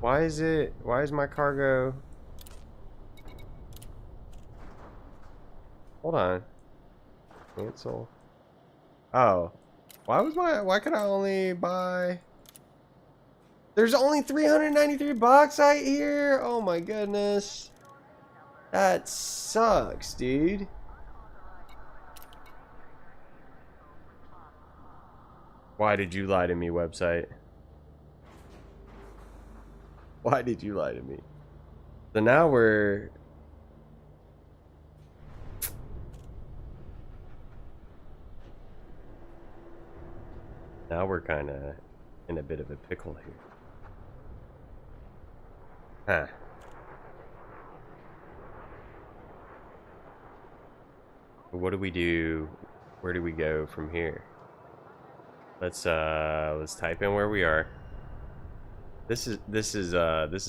Why is my cargo? Hold on. Cancel. Oh. Why could I only buy? There's only 393 bauxite here? Oh my goodness. That sucks, dude. Why did you lie to me, website? Why did you lie to me? So now we're... Now we're kind of in a bit of a pickle here. Huh. What do we do? Where do we go from here? Let's type in where we are. This is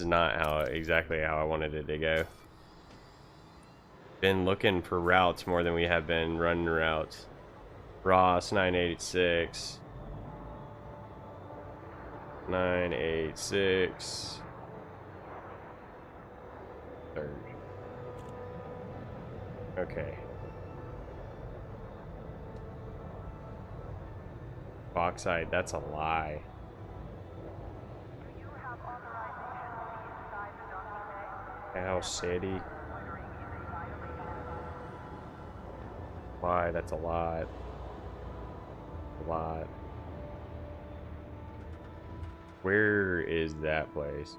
not exactly how I wanted it to go. Been looking for routes more than we have been running routes. Ross 986. 986. Third. Okay. Bauxite, that's a lie. Cow City. Why? That's a lot. A lot. Where is that place?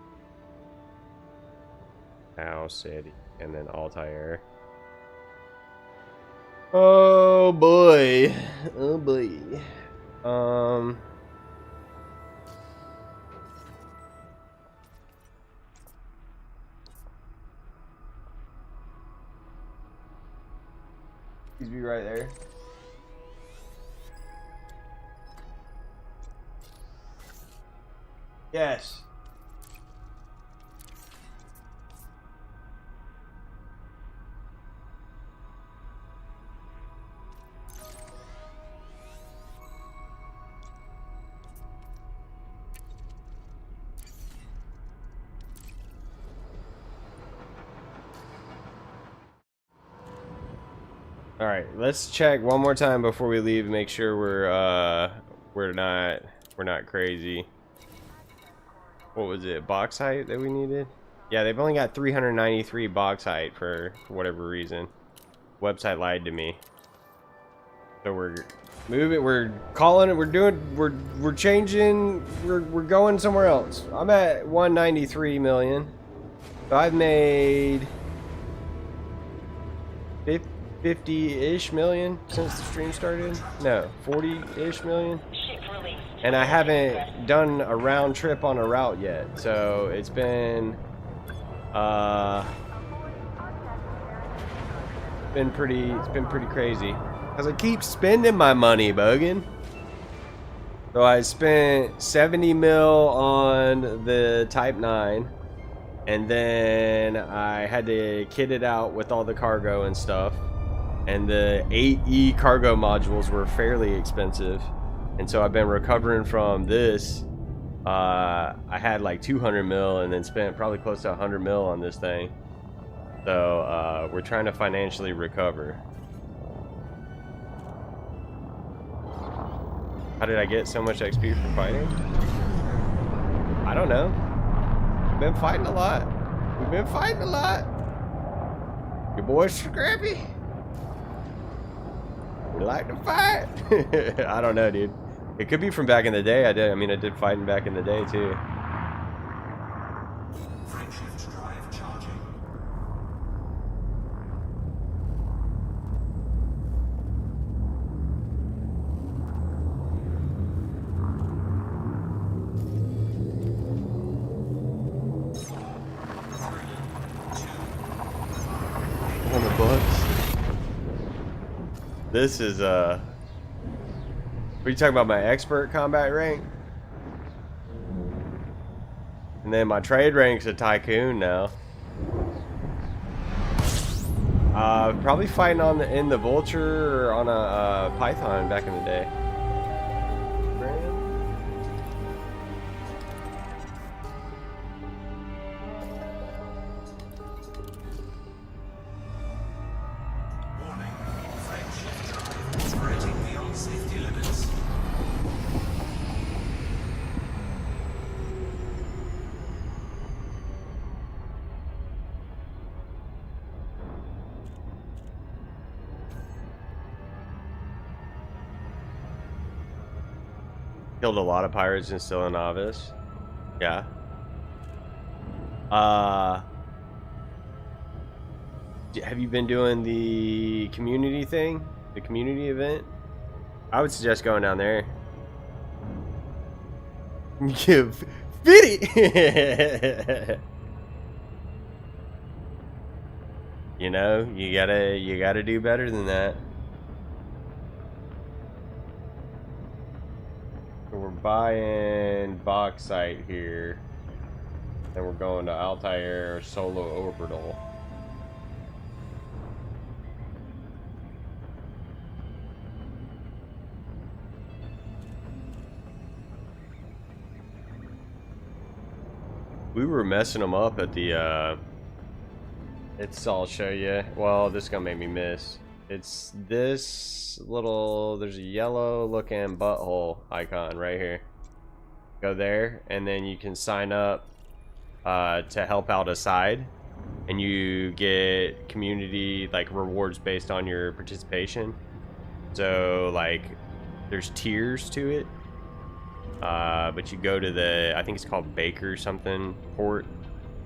Cow City. And then Altair. Oh boy. Oh boy. Please be right there. Yes. All right, let's check one more time before we leave. Make sure we're not crazy. What was it? Bauxite that we needed? Yeah, they've only got 393 bauxite for whatever reason. Website lied to me. So we're moving. We're calling it. We're changing. We're going somewhere else. I'm at 193 million. So I've made 50-ish million since the stream started. No, 40-ish million. And I haven't done a round trip on a route yet. So it's been pretty crazy. Cause I keep spending my money, Bogan. So I spent 70 mil on the Type 9. And then I had to kit it out with all the cargo and stuff. And the 8E cargo modules were fairly expensive. And so I've been recovering from this. I had like 200 mil and then spent probably close to 100 mil on this thing. So we're trying to financially recover. How did I get so much XP for fighting? I don't know. We've been fighting a lot. We've been fighting a lot. Your boy's scrappy. We like to fight. I don't know, dude. It could be from back in the day. I did fighting back in the day too. Frameshift drive charging. On the books. This is What are you talking about? My expert combat rank? And then my trade rank's a tycoon now. Probably fighting in the vulture or on a python back in the day. Warning. Frameshift drive operating beyond safety limits. Killed a lot of pirates and still a novice. Yeah. Have you been doing the community thing? The community event? I would suggest going down there. Give 50. You know, you gotta do better than that. So we're buying bauxite here. Then we're going to Altair Solo Orbital. We were messing them up at the I'll show you. Well, this is gonna make me miss. It's this little, there's a yellow looking butthole icon right here. Go there and then you can sign up to help out a side, and you get community like rewards based on your participation. So like there's tiers to it, but you go to the, I think it's called Baker something port,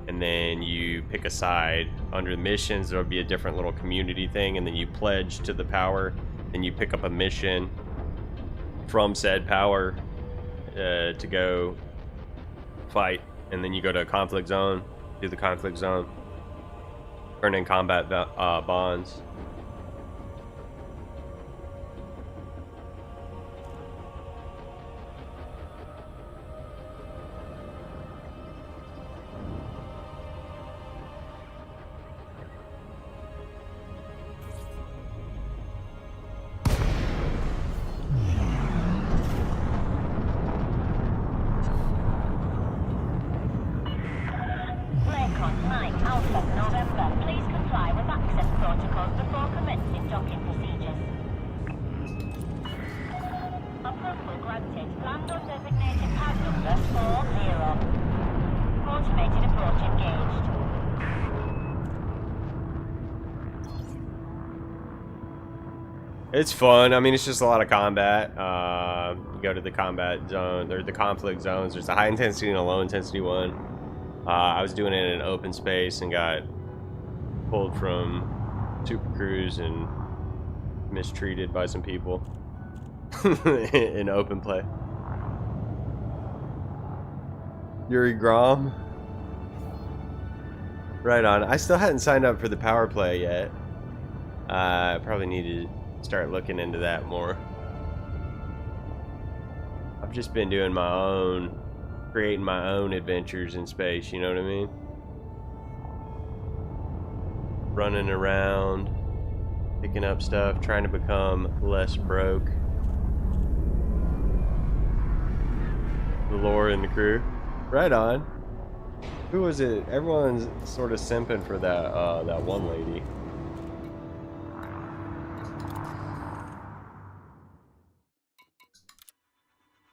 and then you pick a side. Under the missions there'll be a different little community thing, and then you pledge to the power, and you pick up a mission from said power to go fight, and then you go to a conflict zone, do the conflict zone, earn in combat bonds. Recon Mike Alpha November, please comply with access protocols before commencing docking procedures. Approval granted. Land on designated pad number 40. Automated approach engaged. It's fun. I mean, it's just a lot of combat. You go to the combat zone. There's the conflict zones. There's a high intensity and a low intensity one. I was doing it in an open space and got pulled from Super Cruise and mistreated by some people in open play. Yuri Grom. Right on. I still hadn't signed up for the power play yet. I probably need to start looking into that more. I've just been doing my own, creating my own adventures in space, you know what I mean? Running around, picking up stuff, trying to become less broke. The lore and the crew. Right on. Who was it? Everyone's sort of simping for that that one lady.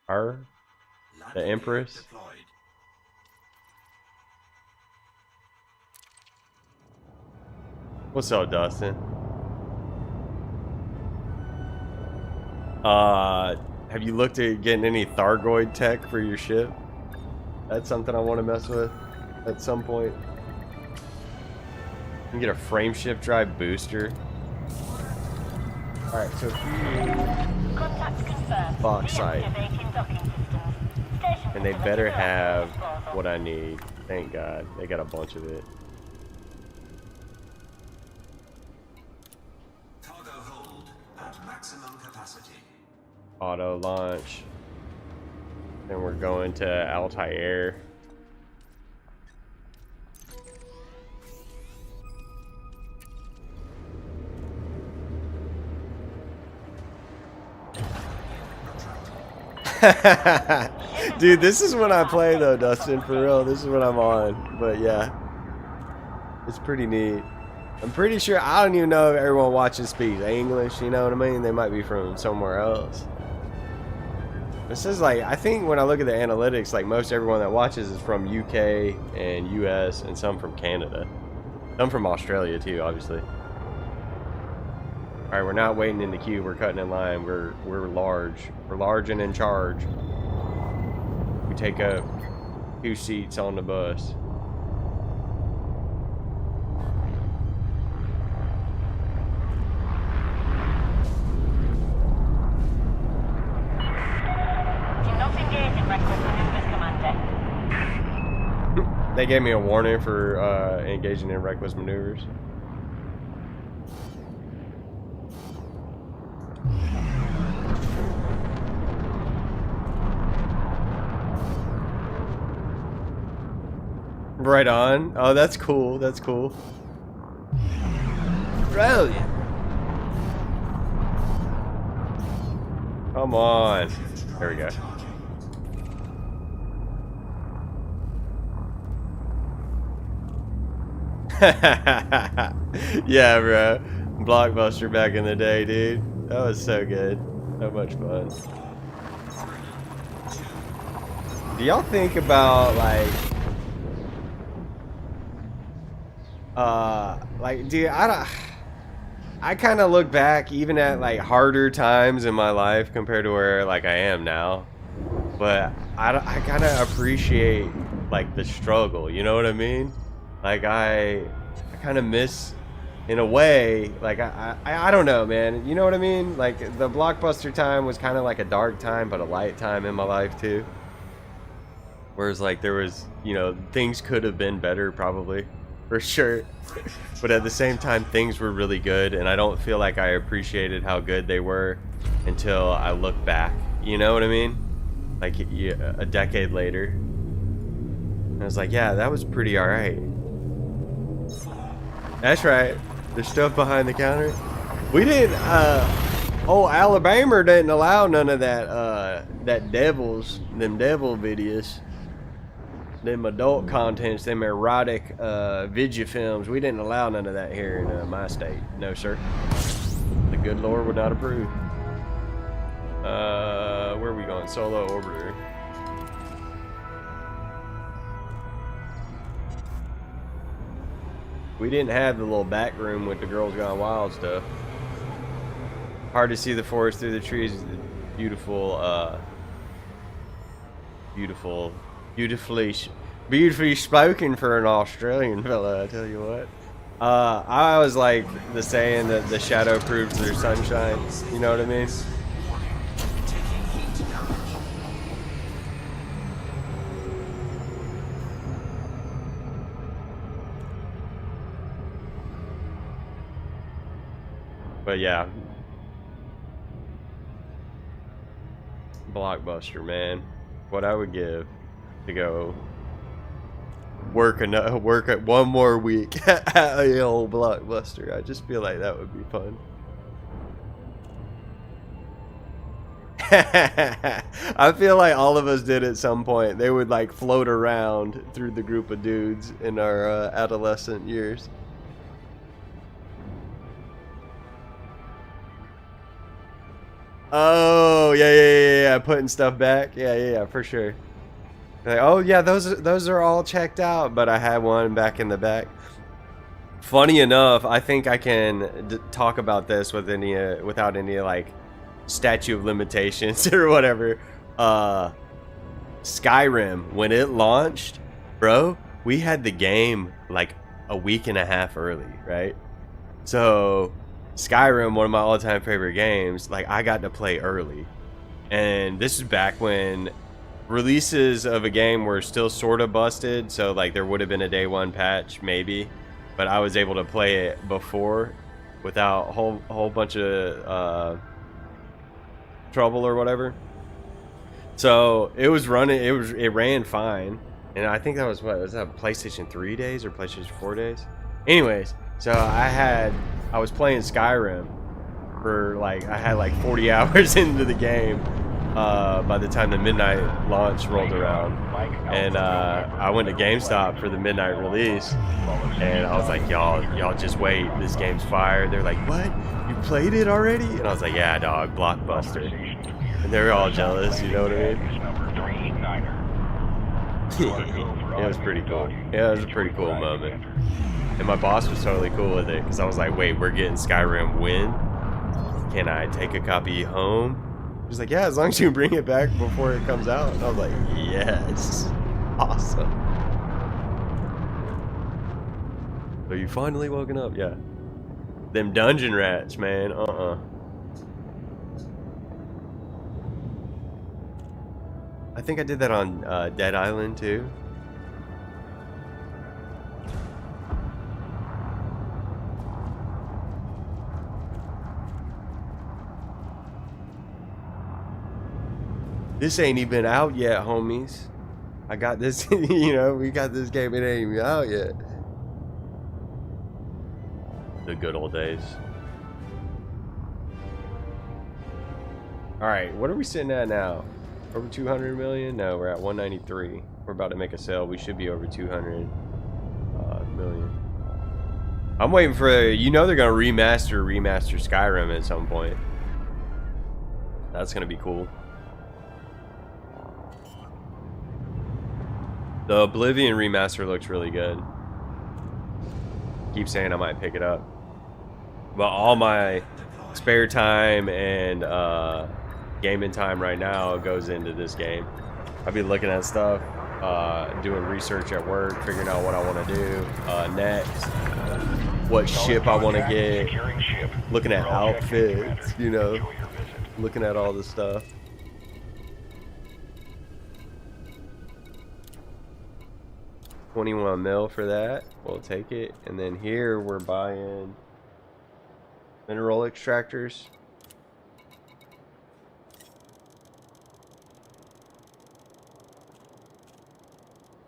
Her? The Empress? Deployed. What's up, Dustin? Have you looked at getting any Thargoid tech for your ship? That's something I want to mess with at some point. You can get a frameshift drive booster. Alright, so Contact confirmed. Bauxite. Reactivating docking systems. Station and they systems better at your have disposal. what I need. Thank God. They got a bunch of it. Cargo hold at maximum capacity. Auto launch. Then we're going to Altair. Dude, this is when I play though, Dustin, for real. This is what I'm on. But yeah. It's pretty neat. I'm pretty sure, I don't even know if everyone watching speaks English, you know what I mean? They might be from somewhere else. This is like, I think when I look at the analytics, like most everyone that watches is from UK and US and some from Canada. Some from Australia too, obviously. Alright, we're not waiting in the queue, we're cutting in line. We're large. We're large and in charge. We take up 2 seats on the bus. Do not engage in reckless maneuvers, Commander. They gave me a warning for engaging in reckless maneuvers. Right on. Oh, that's cool. That's cool. Brilliant. Come on. There we go. Yeah, bro. Blockbuster back in the day, dude. That was so good. So much fun. Do y'all think about dude, I kind of look back even at like harder times in my life compared to where like I am now, but I kind of appreciate like the struggle, you know what I mean? Like I kind of miss, in a way, like I don't know, man, you know what I mean? Like the Blockbuster time was kind of like a dark time but a light time in my life too, whereas like there was, you know, things could have been better probably, for sure. But at the same time, things were really good, and I don't feel like I appreciated how good they were until I look back. You know what I mean? Like a decade later. And I was like, yeah, that was pretty alright. That's right. There's stuff behind the counter. We didn't, Alabama didn't allow none of that, them devil videos. Them adult contents, them erotic video films. We didn't allow none of that here in my state. No, sir. The good Lord would not approve. Where are we going? Solo Orbiter. We didn't have the little back room with the Girls Gone Wild stuff. Hard to see the forest through the trees. Beautiful, beautifully spoken for an Australian fella, I tell you what. I always like the saying that the shadow proves their sunshine. You know what I mean? Taking heat damage. But yeah. Blockbuster, man. What I would give to go work at one more week at the old Blockbuster. I just feel like that would be fun. I feel like all of us did at some point. They would like float around through the group of dudes in our adolescent years. Oh yeah, putting stuff back. Yeah, for sure. Like, oh yeah, those are all checked out, but I had one back in the back. Funny enough, I think I can talk about this with without any like statute of limitations or whatever. Skyrim, when it launched, bro, we had the game like a week and a half early, right? So Skyrim, one of my all-time favorite games, like I got to play early. And this is back when releases of a game were still sort of busted, so like there would have been a day one patch maybe, but I was able to play it before without a whole bunch of trouble or whatever. So it was running, it ran fine, and I think that was was that PlayStation 3 days or PlayStation 4 days? Anyways, so I was playing Skyrim for like, I had like 40 hours into the game by the time the midnight launch rolled around, and I went to GameStop for the midnight release, and I was like, y'all just wait, this game's fire. They're like, what? You played it already? And I was like, yeah, dog, blockbuster. And they were all jealous, you know what I mean? It was pretty cool. Yeah, it was a pretty cool moment. And my boss was totally cool with it, because I was like, wait, we're getting Skyrim when? Can I take a copy home? He was like, yeah, as long as you bring it back before it comes out. And I was like, yes. Awesome. So you finally woken up? Yeah. Them dungeon rats, man. I think I did that on Dead Island too. This ain't even out yet, homies. I got this, you know, we got this game, it ain't even out yet. The good old days. Alright, what are we sitting at now? Over 200 million? No, we're at 193. We're about to make a sale. We should be over 200 million. I'm waiting for, you know, they're going to remaster Skyrim at some point. That's going to be cool. The Oblivion remaster looks really good. Keep saying I might pick it up. But all my spare time and gaming time right now goes into this game. I'll be looking at stuff, doing research at work, figuring out what I want to do next, what ship I want to get, looking at outfits, you know, looking at all the stuff. $21 mil for that. We'll take it. And then here we're buying mineral extractors.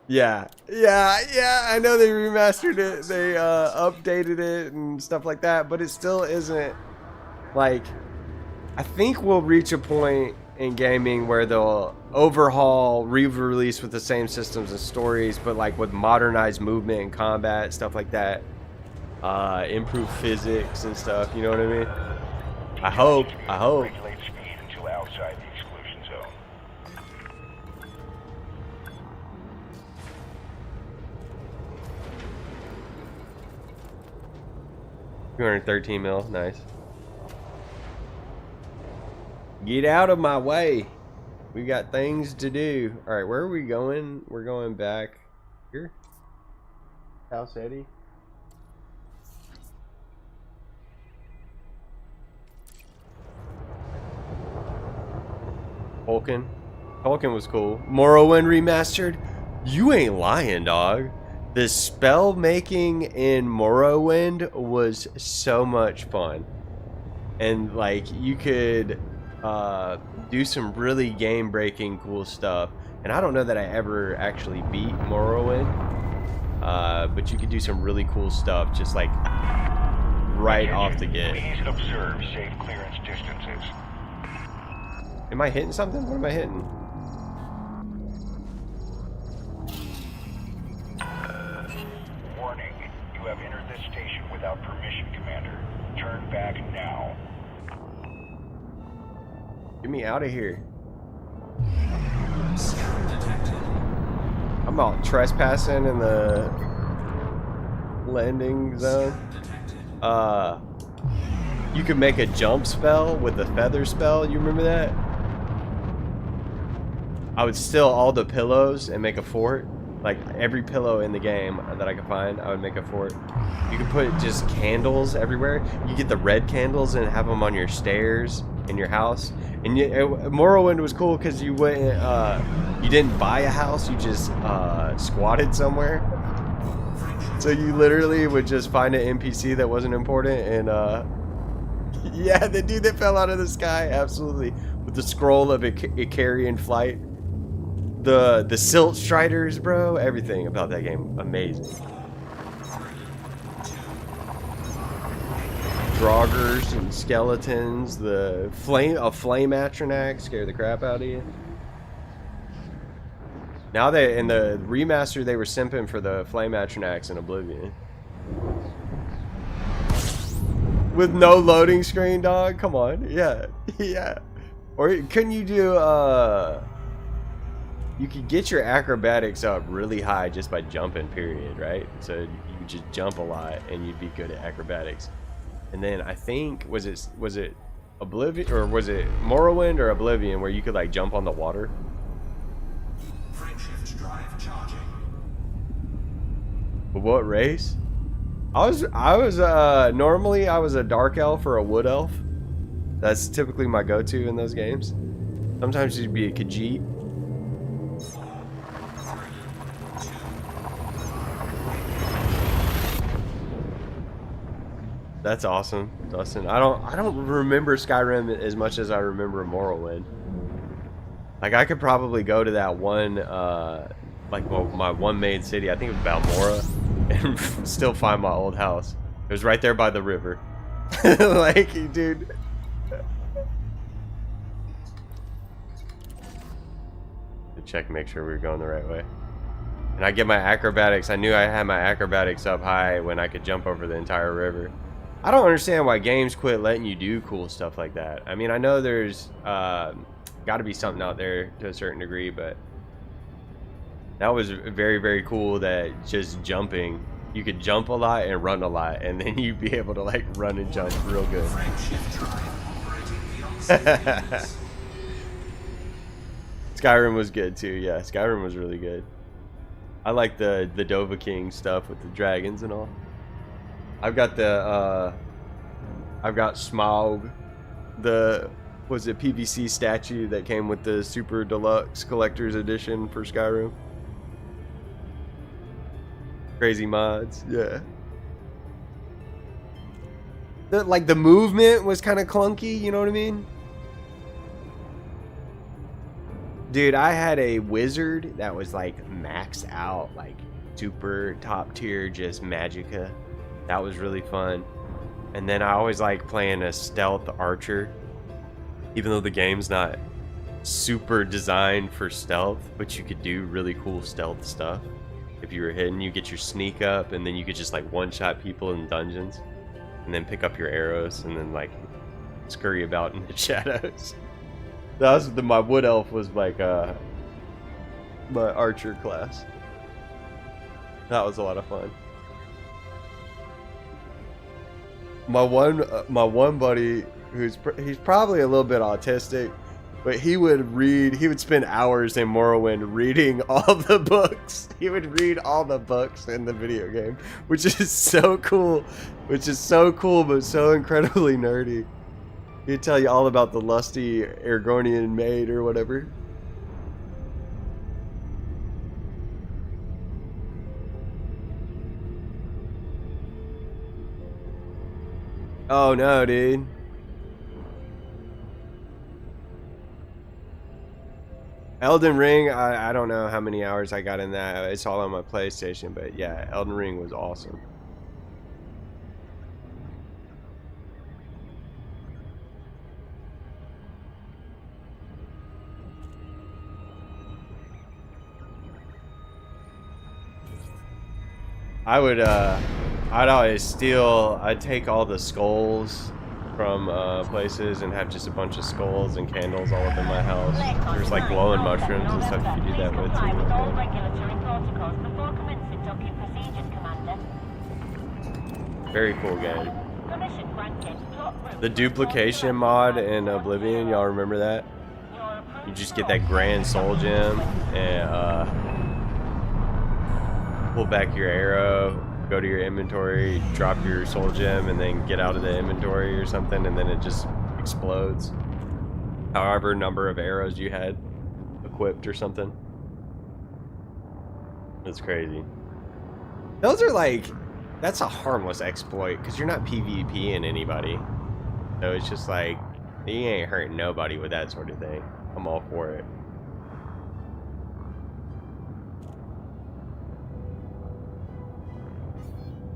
Yeah, I know they remastered it, they updated it and stuff like that, but it still isn't, like, I think we'll reach a point in gaming where they'll overhaul, re-release with the same systems and stories, but like with modernized movement and combat, stuff like that, improve physics and stuff, you know what I mean? I hope. Regulate speed until outside the exclusion zone. 213 mil, nice. Get out of my way. We got things to do. Alright, where are we going? We're going back here. House Eddie. Tolkien. Tolkien was cool. Morrowind remastered? You ain't lying, dog. The spell making in Morrowind was so much fun. And like you could do some really game breaking cool stuff. And I don't know that I ever actually beat Morrowind. But you could do some really cool stuff just like right off the get. Please observe safe clearance distances. Am I hitting something? What am I hitting? Warning, you have entered this station without permission, Commander. Turn back now. Get me out of here. Scan detected. I'm out trespassing in the landing zone. Detected. You could make a jump spell with the feather spell. You remember that? I would steal all the pillows and make a fort. Like every pillow in the game that I could find, I would make a fort. You could put just candles everywhere. You get the red candles and have them on your stairs in your house. And Morrowind was cool because you went, you didn't buy a house, you just squatted somewhere. So you literally would just find an NPC that wasn't important and yeah, the dude that fell out of the sky, absolutely, with the scroll of Icarian flight. The Silt Striders, bro, everything about that game, amazing. Draugrs and skeletons, a flame Atronach scared the crap out of you. Now in the remaster they were simping for the flame Atronachs in Oblivion. With no loading screen, dog? Come on. Yeah. Yeah. Or couldn't you do you could get your acrobatics up really high just by jumping, period, right? So you just jump a lot and you'd be good at acrobatics. And then I think was it Oblivion, or was it Morrowind or Oblivion, where you could like jump on the water? Frameshift drive charging. What race? I was normally I was a dark elf or a wood elf. That's typically my go-to in those games. Sometimes you'd be a Khajiit. That's awesome, Dustin. I don't remember Skyrim as much as I remember Morrowind. Like I could probably go to that one, like my one main city. I think it was Balmora, and still find my old house. It was right there by the river. Like, dude. To check, make sure we were going the right way. And I get my acrobatics. I knew I had my acrobatics up high when I could jump over the entire river. I don't understand why games quit letting you do cool stuff like that. I mean, I know there's got to be something out there to a certain degree, but that was very, very cool that just jumping, you could jump a lot and run a lot, and then you'd be able to like run and jump real good. Frameshift drive operating beyond safe limits. Skyrim was good too, yeah. Skyrim was really good. I like the Dovahkiin stuff with the dragons and all. I've got Smaug, was it PVC statue that came with the Super Deluxe Collector's Edition for Skyrim. Crazy mods, yeah. The movement was kind of clunky, you know what I mean? Dude, I had a wizard that was like maxed out, like super top tier, just Magicka. That was really fun. And then I always like playing a stealth archer, even though the game's not super designed for stealth, but you could do really cool stealth stuff. If you were hidden, you get your sneak up, and then you could just like one-shot people in dungeons, and then pick up your arrows, and then like scurry about in the shadows. That was my wood elf was like my archer class. That was a lot of fun. My one buddy, he's probably a little bit autistic, but he would spend hours in Morrowind reading all the books. He would read all the books in the video game, which is so cool, but so incredibly nerdy. He'd tell you all about the lusty Argonian maid or whatever. Oh no, dude. Elden Ring, I don't know how many hours I got in that. It's all on my PlayStation, but yeah, Elden Ring was awesome. I'd take all the skulls from places and have just a bunch of skulls and candles all up in my house. There's like glowing mushrooms and stuff you could do that with too. All regulatory protocols before commencing docking procedures, Commander. Very cool game. Permission granted. Plot route. The duplication mod in Oblivion, y'all remember that? You just get that grand soul gem and pull back your arrow, go to your inventory, drop your soul gem, and then get out of the inventory or something, and then it just explodes. However number of arrows you had equipped or something. That's crazy. Those are like, that's a harmless exploit because you're not PvPing anybody. So it's just like, you ain't hurting nobody with that sort of thing. I'm all for it.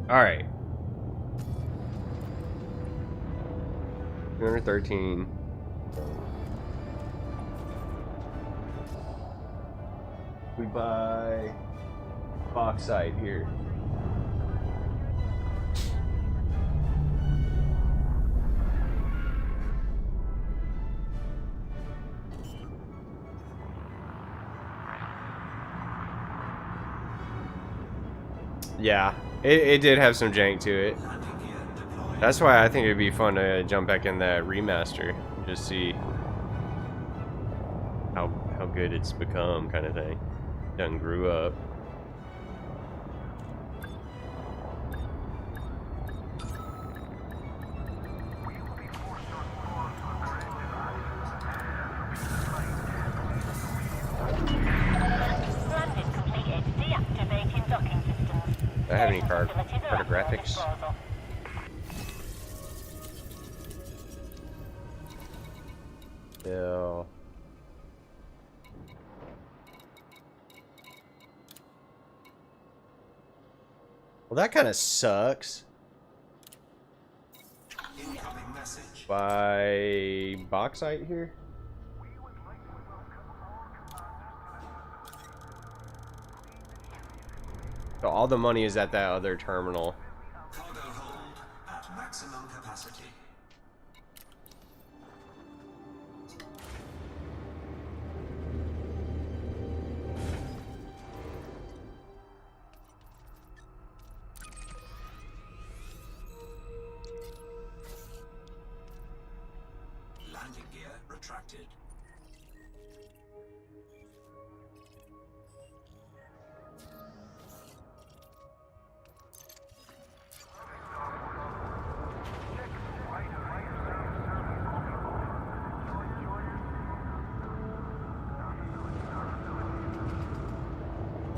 Alright. 213. We buy bauxite here. Yeah, it did have some jank to it. That's why I think it'd be fun to jump back in that remaster and just see how good it's become, kind of thing. Done grew up. Landing completed. Deactivating docking systems. Do I have any Facilities are at your cartographics? disposal. Yeah. Well, that kind of sucks. Incoming message. Buy bauxite here. So all the money is at that other terminal. Cargo hold at maximum capacity. Landing gear retracted.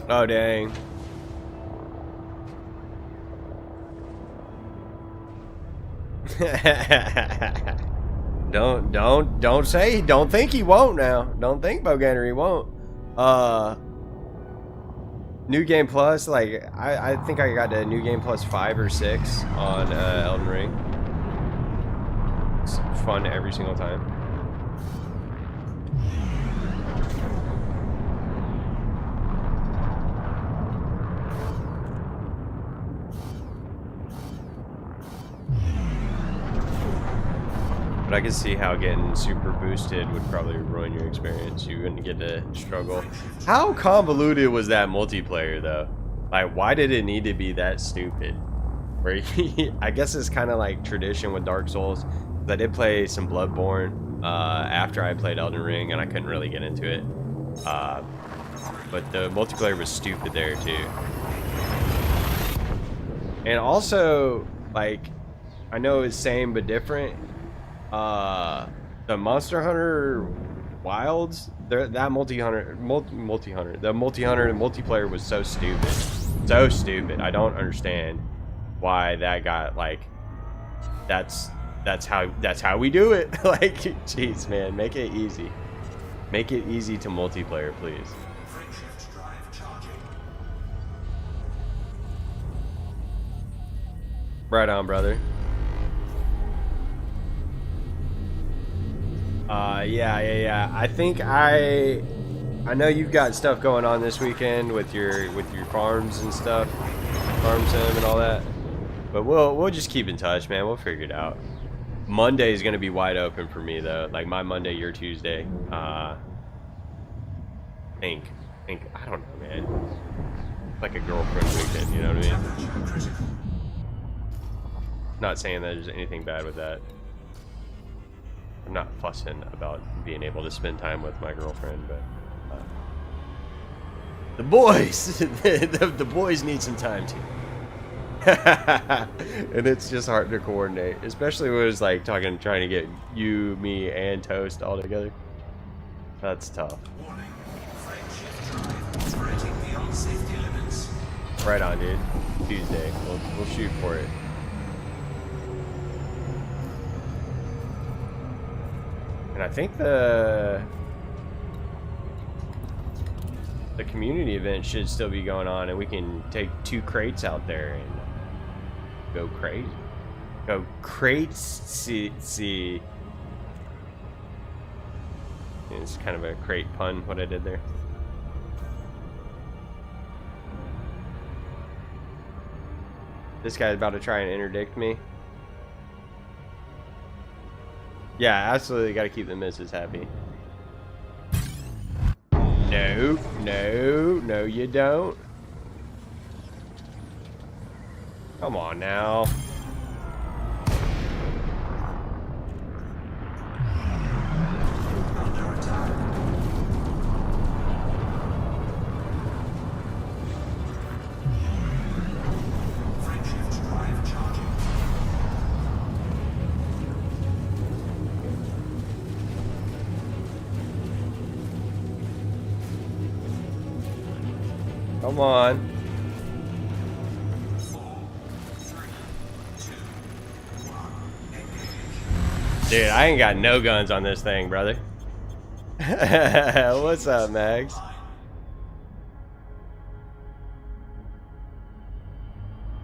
Oh dang. Don't say, don't think he won't now. Don't think Bogander he won't. New Game Plus, like I think I got to New Game Plus 5 or 6 on Elden Ring. It's fun every single time. But I can see how getting super boosted would probably ruin your experience. You wouldn't get to struggle. How convoluted was that multiplayer though? Like, why did it need to be that stupid? Where I guess it's kind of like tradition with Dark Souls. I did play some Bloodborne after I played Elden Ring, and I couldn't really get into it. But the multiplayer was stupid there too. And also, like, I know it's same but different. The Monster Hunter Wilds, that multi-hunter, the multiplayer was so stupid. I don't understand why that got, like, that's how we do it. Like, jeez, man, make it easy to multiplayer, please. Frameshift drive charging. Right on, brother. Yeah. I think I know you've got stuff going on this weekend with your farms and stuff, farm sim and all that. But we'll just keep in touch, man. We'll figure it out. Monday is gonna be wide open for me though. Like my Monday, your Tuesday. Think I don't know, man. It's like a girlfriend weekend, you know what I mean? Temperature critical. Not saying that there's anything bad with that. I'm not fussing about being able to spend time with my girlfriend, but the boys, the boys need some time too. And it's just hard to coordinate, especially when it's like trying to get you, me, and Toast all together. That's tough. Warning. Frameshift drive operating beyond safety limits. Right on, dude. Tuesday. We'll shoot for it. And I think the community event should still be going on, and we can take 2 crates out there and go crazy. Go crazy. It's kind of a crate pun, what I did there. This guy's about to try and interdict me. Yeah, absolutely got to keep the missus happy. No, no, no you don't. Come on now. Under attack. Frameshift drive charging. Come on. 4, 3, 2, 1. Engage. Dude, I ain't got no guns on this thing, brother. What's up, Mags?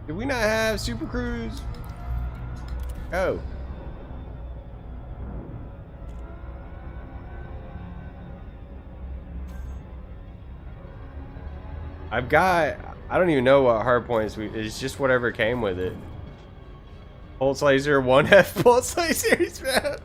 Did we not have Super Cruise? Oh. I've got, I don't even know what hard points it's just whatever came with it. Pulse laser, 1F pulse lasers, man.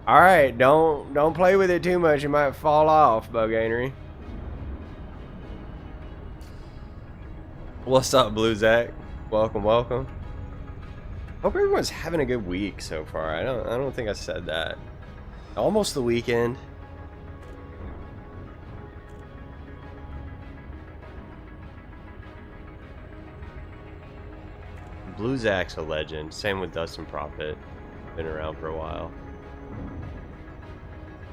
All right, don't play with it too much. You might fall off, Bogainery. What's up, Blue Zach? Welcome, welcome. Hope everyone's having a good week so far. I don't think I said that. Almost the weekend. Blue Zach's a legend. Same with Dustin Prophet. Been around for a while.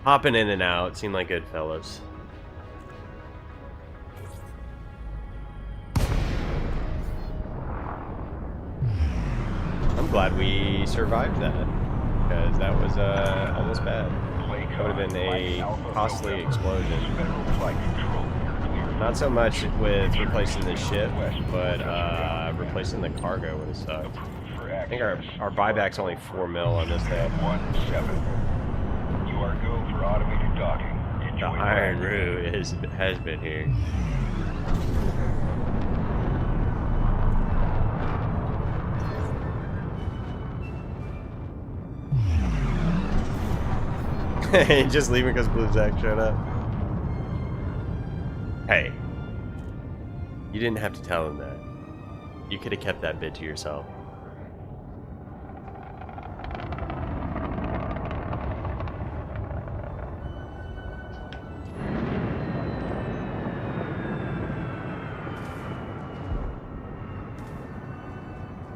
Hopping in and out. Seem like good fellas. I'm glad we survived that, because that was almost bad. That would have been a costly explosion. Not so much with replacing the ship, but replacing the cargo would have sucked. I think our buyback's only 4 mil on this thing. 17. You are go for automated docking. The Enjoy Iron Roo has been here. Just leaving because Blue Zach showed up. Hey, you didn't have to tell him that. You could have kept that bit to yourself.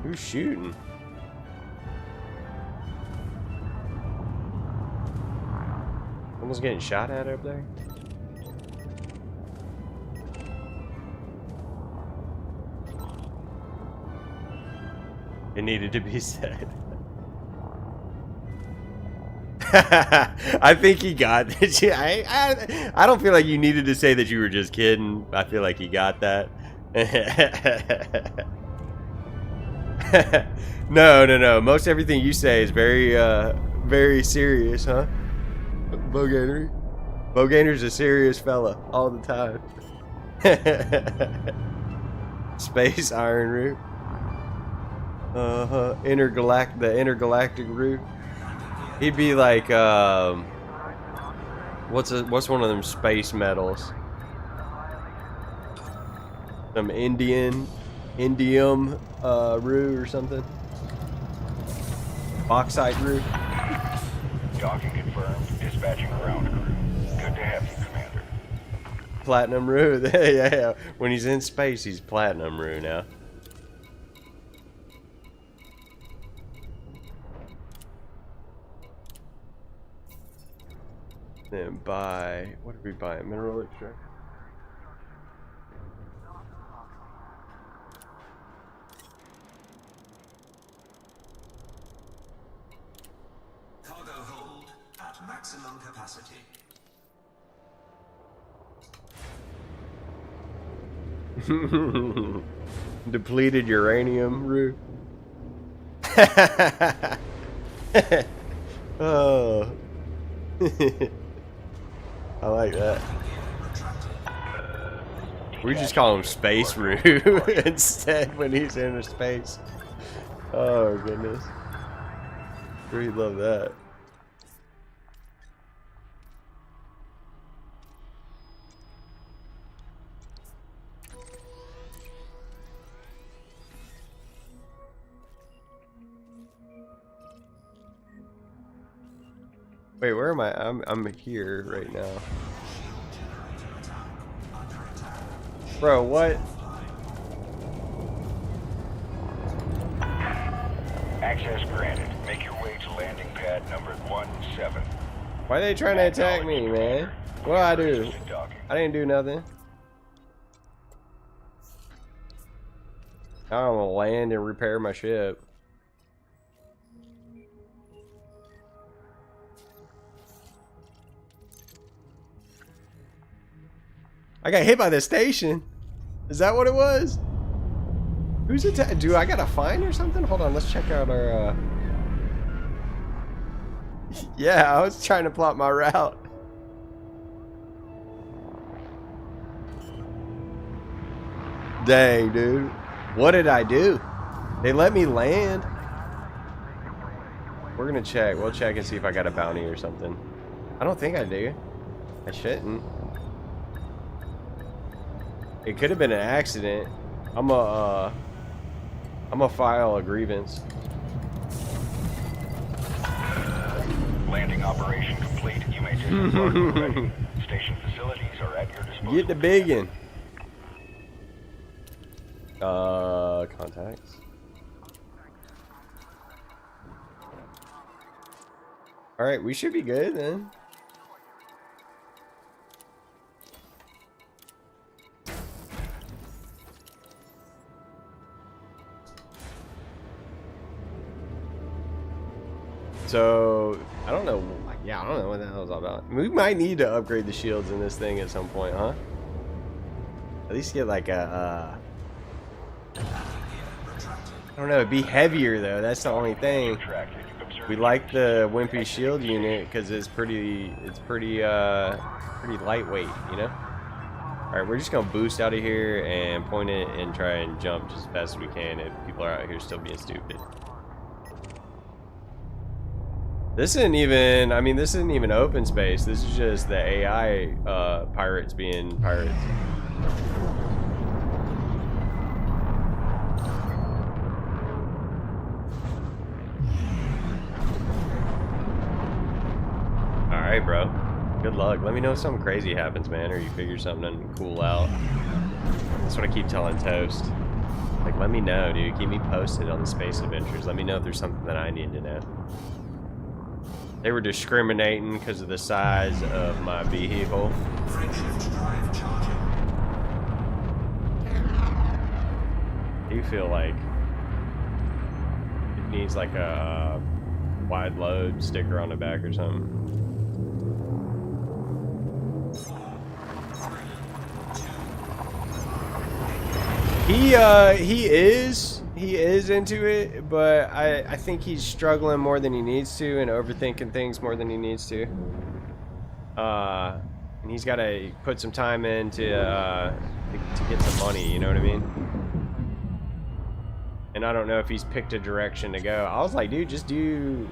Who's shooting? Someone's getting shot at up there? It needed to be said. I think he got it. I don't feel like you needed to say that you were just kidding. I feel like he got that. No. Most everything you say is very, very serious, huh? Bogainery. Bogainer's a serious fella all the time. Space Iron Root. The intergalactic route. He'd be like What's one of them space metals? Some indium rue or something. Bauxite rue. Docking confirmed. Dispatching ground crew. Good to have you, Commander. Platinum rue. Yeah. When he's in space, he's platinum rue now. Then buy. What did we buy? Mineral extract. Cargo hold at maximum capacity. Depleted uranium rue. Oh. I like that. We just call him Space Rue instead when he's in space. Oh goodness. Really love that. Wait, where am I? I'm here right now. Bro, what? Access granted. Make your way to landing pad number 17. Why are they trying to attack me, man? What I do? I didn't do nothing. Now I'm gonna land and repair my ship. I got hit by the station. Is that what it was? Who's attack? Do I got a fine or something? Hold on, let's check out our. Yeah, I was trying to plot my route. Dang, dude. What did I do? They let me land. We're gonna check. We'll check and see if I got a bounty or something. I don't think I do. I shouldn't. It could have been an accident. I'm a file a grievance. Landing operation complete. You may disembark already. Station facilities are at your disposal. Get the biggin. Contacts. Alright, we should be good then. So, I don't know. Yeah, I don't know what the hell it's all about. We might need to upgrade the shields in this thing at some point, huh? At least get like a, I don't know, it'd be heavier though. That's the only thing. We like the Wimpy shield unit because it's pretty lightweight, you know? Alright, we're just gonna boost out of here and point it and try and jump just as fast as we can if people are out here still being stupid. This isn't even, I mean, this isn't even open space. This is just the AI pirates being pirates. Alright, bro. Good luck. Let me know if something crazy happens, man, or you figure something cool out. That's what I keep telling Toast. Like, let me know, dude. Keep me posted on the space adventures. Let me know if there's something that I need to know. They were discriminating because of the size of my vehicle. Frameshift drive charging. I do feel like it needs like a wide load sticker on the back or something. He is into it, but I think he's struggling more than he needs to and overthinking things more than he needs to. And he's got to put some time in to get some money, you know what I mean? And I don't know if he's picked a direction to go. I was like, dude, just do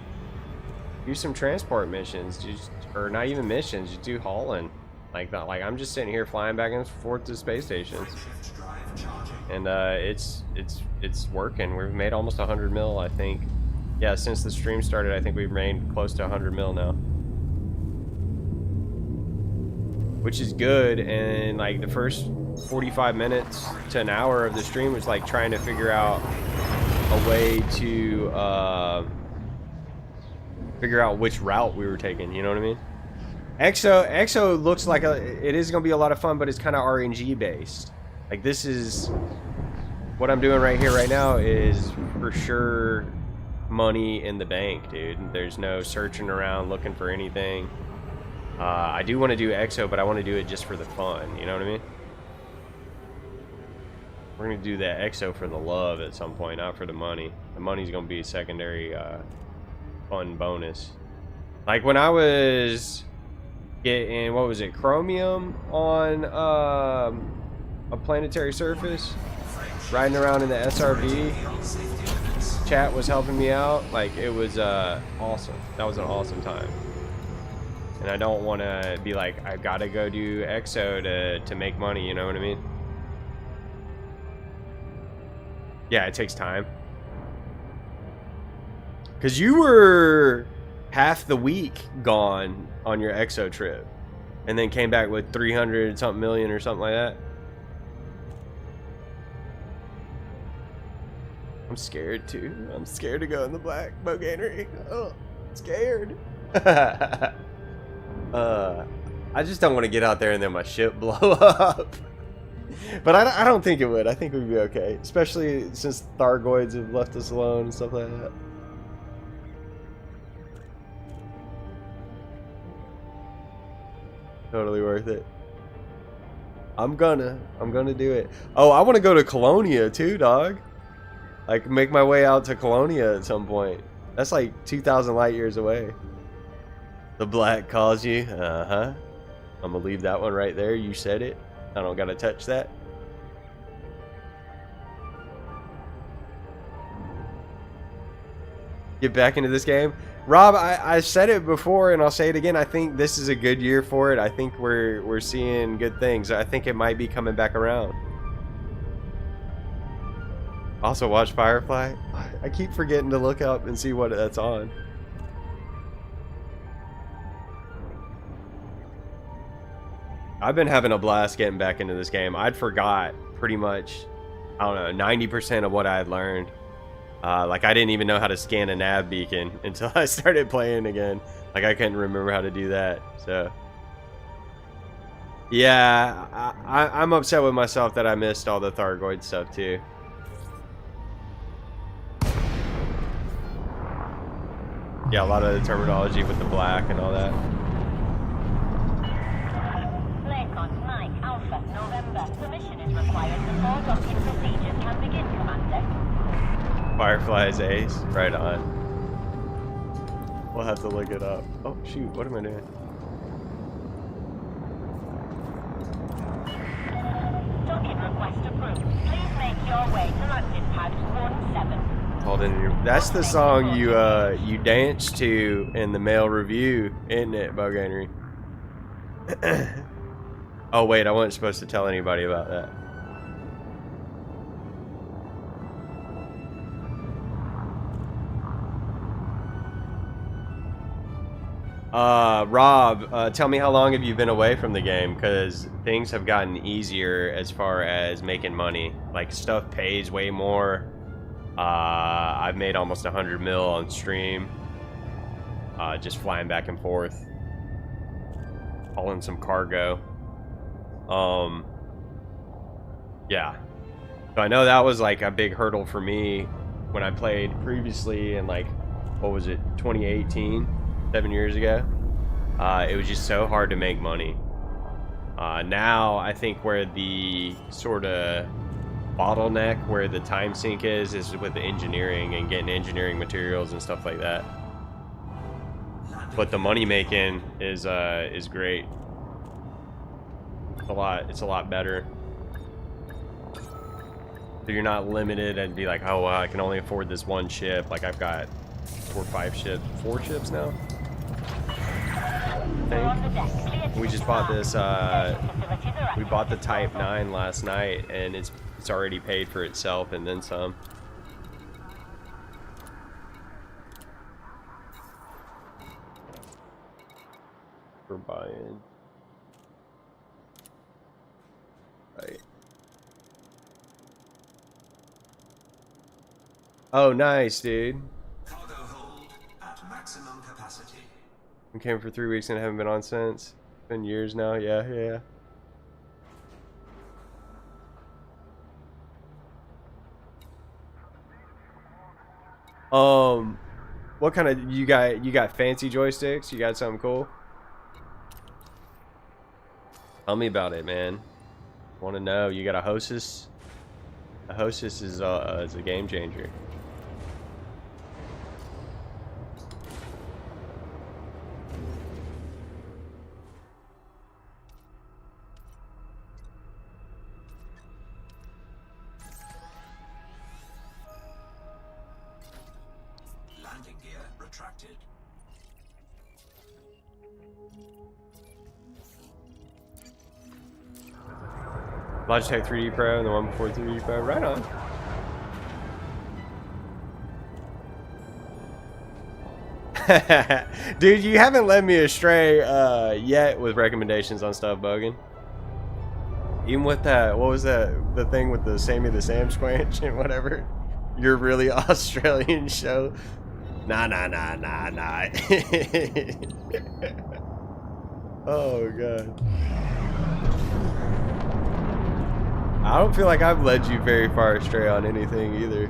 do some transport missions, just, or not even missions, just do hauling. Like that. Like I'm just sitting here flying back and forth to space stations, Shift drive charging. and it's working. We've made almost 100 mil, I think. Yeah, since the stream started, I think we've made close to 100 mil now, which is good. And like the first 45 minutes to an hour of the stream was like trying to figure out a way to figure out which route we were taking. You know what I mean? Exo looks like it is gonna be a lot of fun, but it's kind of RNG based. Like this is what I'm doing right here, right now, is for sure money in the bank, dude. There's no searching around looking for anything. I do want to do Exo, but I want to do it just for the fun. You know what I mean? We're gonna do that Exo for the love at some point, not for the money. The money's gonna be a secondary fun bonus. Like when I was getting, what was it, chromium on a planetary surface, riding around in the SRV, chat was helping me out. Like it was awesome. That was an awesome time. And I don't want to be like, I gotta go do Exo to make money. You know what I mean? Yeah, it takes time. Cause you were half the week gone on your Exo trip, and then came back with 300 something million or something like that. I'm scared too. I'm scared to go in the black, Boganery. Oh, scared. I just don't want to get out there and then my ship blow up. But I don't think it would. I think we'd be okay, especially since Thargoids have left us alone and stuff like that. Totally worth it. I'm gonna do it. Oh, I want to go to Colonia too, dog. Like make my way out to Colonia at some point. That's like 2,000 light years away. The black calls you. Uh-huh. I'm gonna leave that one right there. You said it. I don't gotta touch that. Get back into this game. Rob, I said it before and I'll say it again. I think this is a good year for it. I think we're seeing good things. I think it might be coming back around. Also watch Firefly. I keep forgetting to look up and see what that's on. I've been having a blast getting back into this game. I'd forgot pretty much, I don't know, 90% of what I had learned. Like I didn't even know how to scan a nav beacon until I started playing again. Like I couldn't remember how to do that. So yeah, I'm upset with myself that I missed all the Thargoid stuff too. Yeah, a lot of the terminology with the black and all that. Lincoln, Mike, Alpha, November. Permission is required before docking procedures can begin, Commander. Firefly's ace. Right on. We'll have to look it up. Oh, shoot. What am I doing? Docking request approved. Please make your way to landing pad 17. Hold in your... That's the song you dance to in the male review, isn't it, Boganery? Oh, wait. I wasn't supposed to tell anybody about that. Rob, tell me how long have you been away from the game? Because things have gotten easier as far as making money. Like, stuff pays way more. I've made almost 100 mil on stream. Just flying back and forth. Hauling some cargo. Yeah. So I know that was like a big hurdle for me when I played previously in like, what was it, 2018? 7 years ago. It was just so hard to make money. Now I think where the sort of bottleneck, where the time sink is with the engineering and getting engineering materials and stuff like that. But the money making is great. It's a lot better. So you're not limited and be like, oh well, I can only afford this one ship. Like I've got 4 ships now. thing. We just bought this. We bought the Type 9 last night, and it's already paid for itself and then some. For buy-in. Right. Oh, nice, dude. Cargo hold at maximum capacity. We came for 3 weeks and haven't been on since. Been years now. Yeah, yeah. What kind of you got fancy joysticks? You got something cool? Tell me about it, man. Want to know? You got a Hostess? A Hostess is a game changer. Landing gear retracted. Logitech 3D Pro and the one before 3D Pro. Right on. Dude, you haven't led me astray yet with recommendations on stuff, Bogan. Even with that, what was that? The thing with the Sammy the Sam Squanch and whatever. Your really Australian show. Nah. Oh, God. I don't feel like I've led you very far astray on anything either.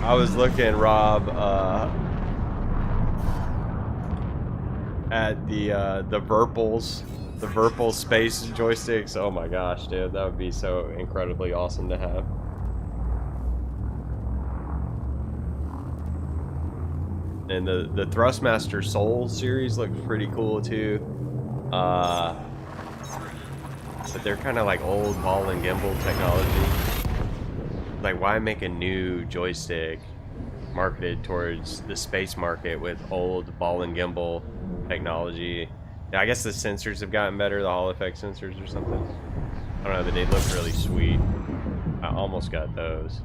I was looking, Rob, at the Virpil space joysticks. Oh my gosh, dude, that would be so incredibly awesome to have. And the Thrustmaster Soul series looks pretty cool too. But they're kind of like old ball and gimbal technology. Like, why make a new joystick marketed towards the space market with old ball and gimbal technology? Yeah, I guess the sensors have gotten better, the Hall Effect sensors or something. I don't know, but they look really sweet. I almost got those.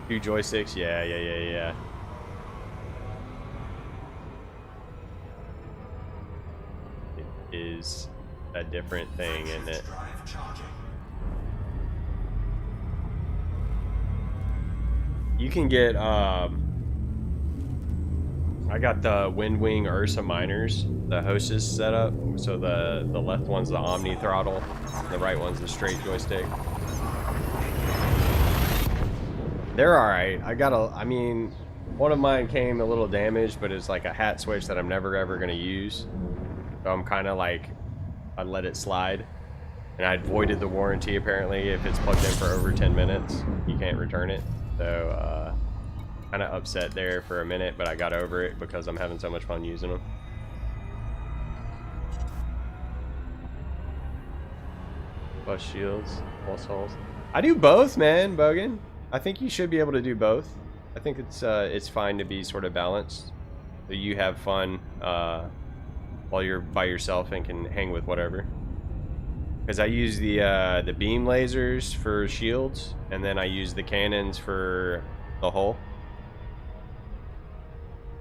Two joysticks, yeah. It is a different thing, isn't it? Drive charging. You can get, I got the Windwing Ursa Miners, the Hostess setup. So the left one's the Omni throttle, the right one's the straight joystick. They're alright. I mean, one of mine came a little damaged, but it's like a hat switch that I'm never ever gonna use. So I'm kind of like, I let it slide. And I voided the warranty apparently. If it's plugged in for over 10 minutes, you can't return it. So, kind of upset there for a minute, but I got over it because I'm having so much fun using them. Plus shields, plus hulls. I do both, man, Bogan. I think you should be able to do both. I think it's fine to be sort of balanced, so you have fun while you're by yourself and can hang with whatever. Because I use the beam lasers for shields, and then I use the cannons for the hull.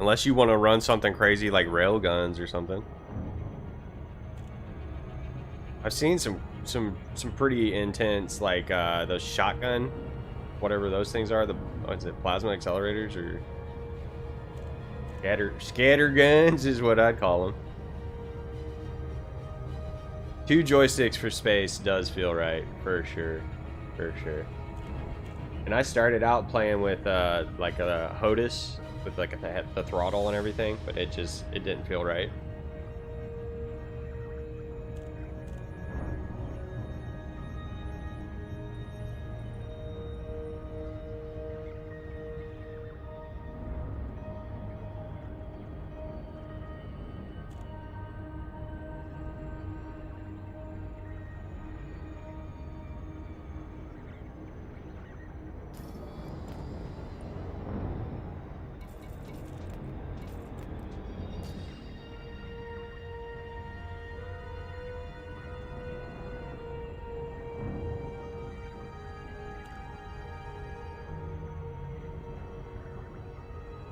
Unless you want to run something crazy like rail guns or something. I've seen some pretty intense, like those shotgun, whatever those things are. What is it, plasma accelerators or scatter guns is what I'd call them. 2 joysticks for space does feel right, for sure. And I started out playing with like a HOTUS with like the throttle and everything, but it didn't feel right.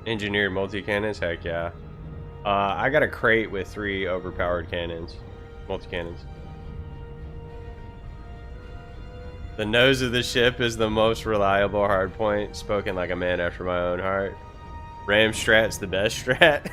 Engineered multi-cannons? Heck yeah. I got a crate with 3 overpowered cannons. Multi-cannons. The nose of the ship is the most reliable hardpoint. Spoken like a man after my own heart. Ram strat's the best strat.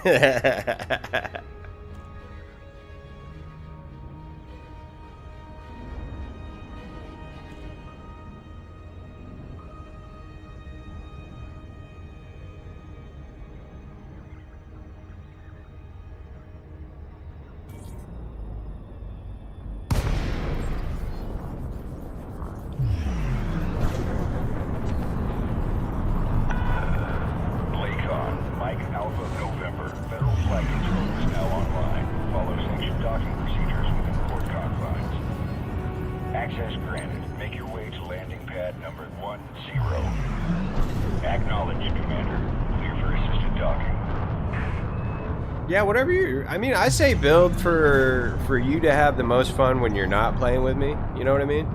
Lakon, Mike Alpha November. Federal flight control is now online. Follow sanctioned docking procedures within port confines. Access granted. Make your way to landing pad number 10. Acknowledged, Commander. Clear for assisted docking. Yeah, whatever you... I mean, I say build for you to have the most fun when you're not playing with me. You know what I mean?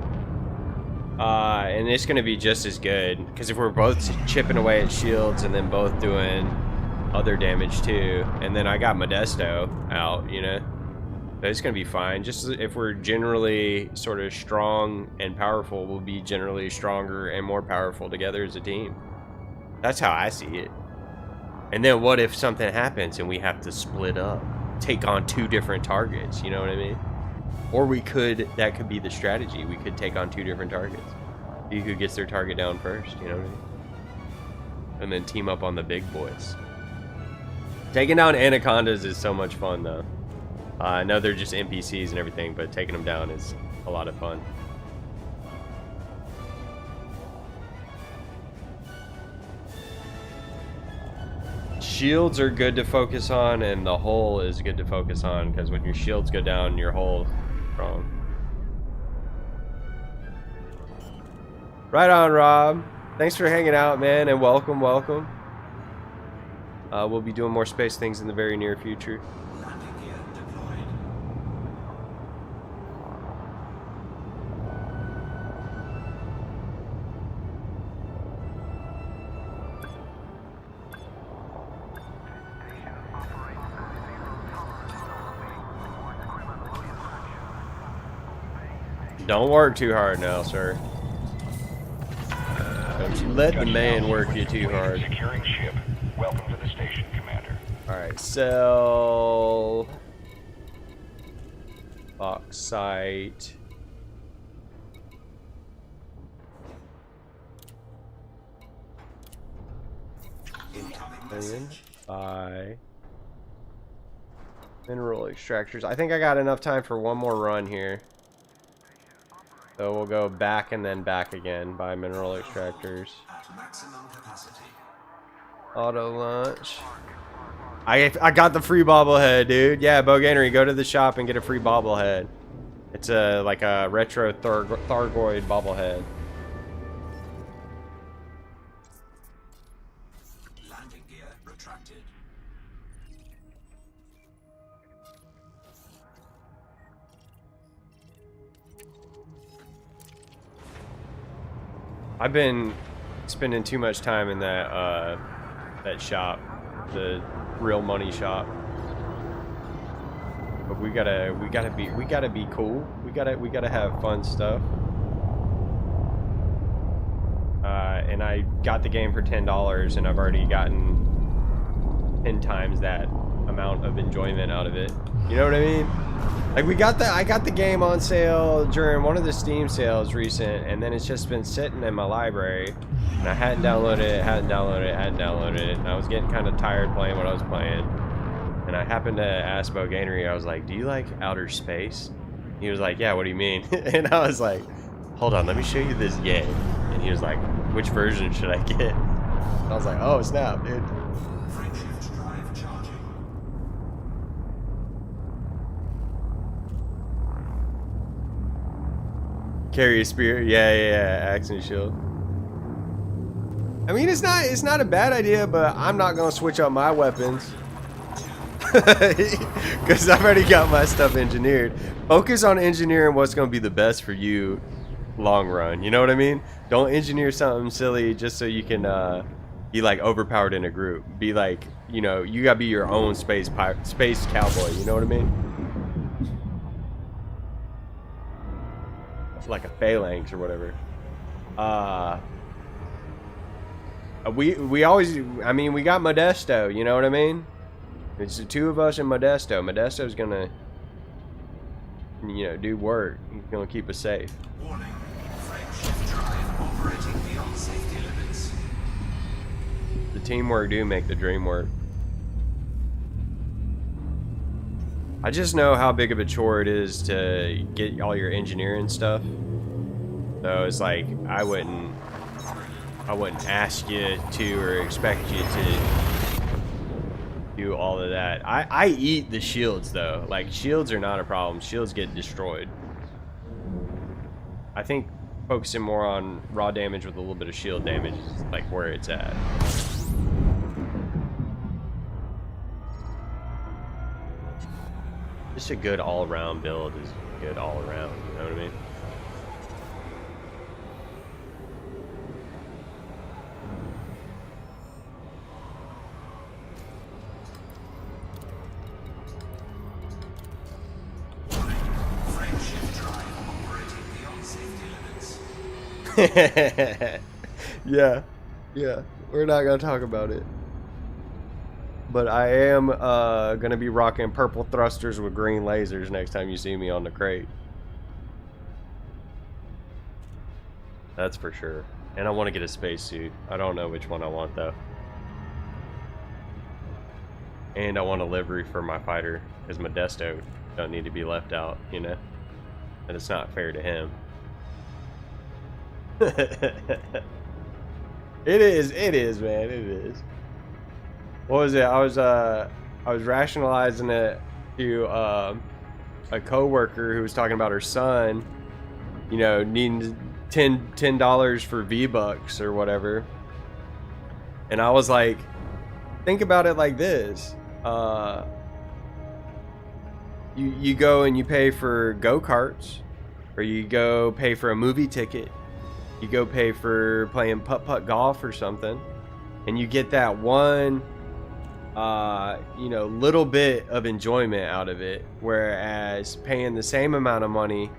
And it's going to be just as good. Because if we're both chipping away at shields and then both doing other damage too. And then I got Modesto out, you know? But it's going to be fine. Just if we're generally sort of strong and powerful, we'll be generally stronger and more powerful together as a team. That's how I see it. And then what if something happens and we have to split up? Take on 2 different targets, you know what I mean? Or we could, that could be the strategy. We could take on 2 different targets. See who gets their target down first, you know what I mean? And then team up on the big boys. Taking down anacondas is so much fun though. I know they're just NPCs and everything, but taking them down is a lot of fun. Shields are good to focus on, and the hull is good to focus on, because when your shields go down, your hull's strong. Right on, Rob. Thanks for hanging out, man, and welcome. We'll be doing more space things in the very near future. Landing gear deployed. Don't work too hard now, sir. Don't you let the man work you too hard. Securing ship. Welcome to the station, Commander. Alright, sell bauxite. Incoming Million. message. Buy mineral extractors. I think I got enough time for one more run here. So we'll go back and then back again. Buy mineral extractors. At maximum capacity. Auto launch. I got the free bobblehead, dude. Yeah, Boganery, go to the shop and get a free bobblehead. It's a like a retro Thargoid bobblehead. Landing gear retracted. I've been spending too much time in that that shop, the real money shop. But we gotta be cool. We gotta have fun stuff. And I got the game for $10, and I've already gotten 10 times that amount of enjoyment out of it. You know what I mean? Like I got the game on sale during one of the Steam sales recent, and then it's just been sitting in my library, and I hadn't downloaded it, and I was getting kind of tired playing what I was playing, and I happened to ask Boganery, I was like, do you like outer space? He was like, yeah, what do you mean? And I was like, hold on, let me show you this game. And he was like, which version should I get? And I was like, oh snap, dude. Frameshift drive charging. Carry a spear, yeah, axe and shield. I mean, it's not a bad idea, but I'm not gonna switch up my weapons because I've already got my stuff engineered. Focus on engineering what's gonna be the best for you, long run. You know what I mean? Don't engineer something silly just so you can be like overpowered in a group. Be like, you know, you gotta be your own space cowboy. You know what I mean? Like a phalanx or whatever. We always, I mean, we got Modesto. You know what I mean? It's the two of us and Modesto. Modesto's gonna, you know, do work. He's gonna keep us safe. Warning. Frameshift drive operating beyond safety limits. The teamwork do make the dream work. I just know how big of a chore it is to get all your engineering stuff. So it's like I wouldn't ask you to or expect you to do all of that. I eat the shields though. Like shields are not a problem. Shields get destroyed. I think focusing more on raw damage with a little bit of shield damage is like where it's at. Just a good all-around build is good all around, you know what I mean? Frameshift drive operating beyond safety limits. yeah, we're not gonna talk about it. But I am gonna be rocking purple thrusters with green lasers next time you see me on the crate. That's for sure. And I want to get a spacesuit. I don't know which one I want though. And I want a livery for my fighter, because Modesto don't need to be left out, you know? And it's not fair to him. It is, man, it is. What was it? I was rationalizing it to a coworker who was talking about her son, you know, needing $10 for V-Bucks or whatever. And I was like, think about it like this. You go and you pay for go-karts, or you go pay for a movie ticket, you go pay for playing putt-putt golf or something, and you get that one you know, little bit of enjoyment out of it, whereas paying the same amount of money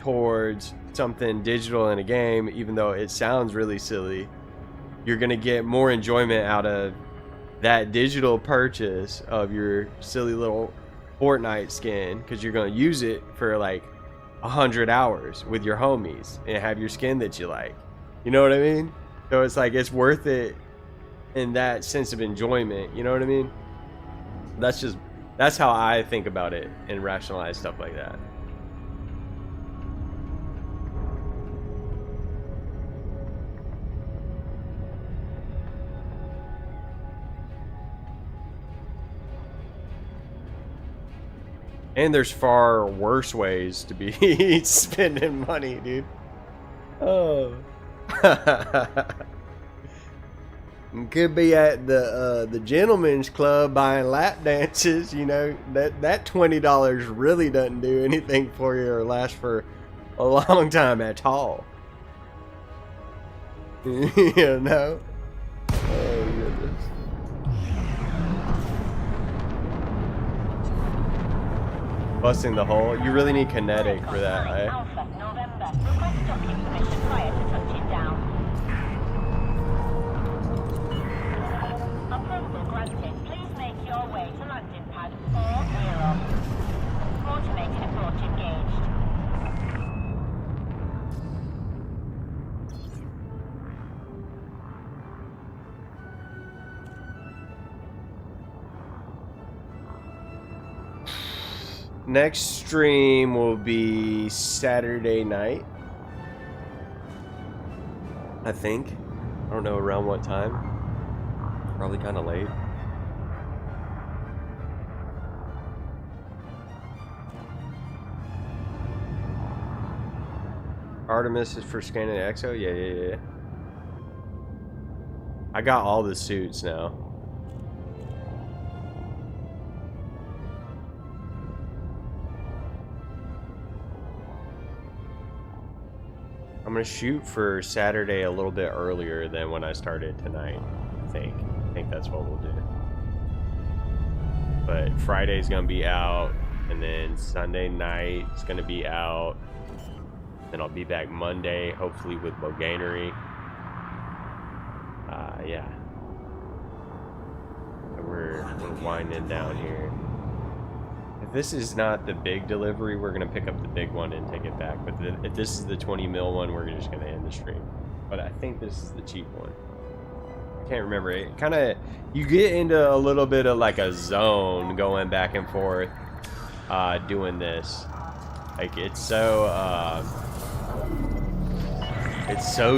towards something digital in a game, even though it sounds really silly, you're gonna get more enjoyment out of that digital purchase of your silly little Fortnite skin, because you're gonna use it for like 100 hours with your homies and have your skin that you like. You know what I mean? So it's like, it's worth it in that sense of enjoyment, you know what I mean? That's how I think about it and rationalize stuff like that. And there's far worse ways to be spending money, dude. Oh. Could be at the gentleman's club buying lap dances, you know. That $20 really doesn't do anything for you or last for a long time at all. You know? Oh goodness. Busting the hole. You really need kinetic for that, eh? Alpha, November. Request docking permission prior to touching down. Approval granted. Please make your way to landing pad 40. Automated approach engaged. Next stream will be Saturday night, I think. I don't know around what time. Probably kind of late. Artemis is for scanning Exo? Yeah. I got all the suits now. I'm gonna shoot for Saturday a little bit earlier than when I started tonight. I think that's what we'll do. But Friday's gonna be out, and then Sunday night is gonna be out. Then I'll be back Monday, hopefully with Bogainery. Yeah. We're winding down here. If this is not the big delivery, we're gonna pick up the big one and take it back. But if this is the 20 mil one, we're just gonna end the stream. But I think this is the cheap one. I can't remember. It kind of, you get into a little bit of like a zone going back and forth, doing this. Like it's so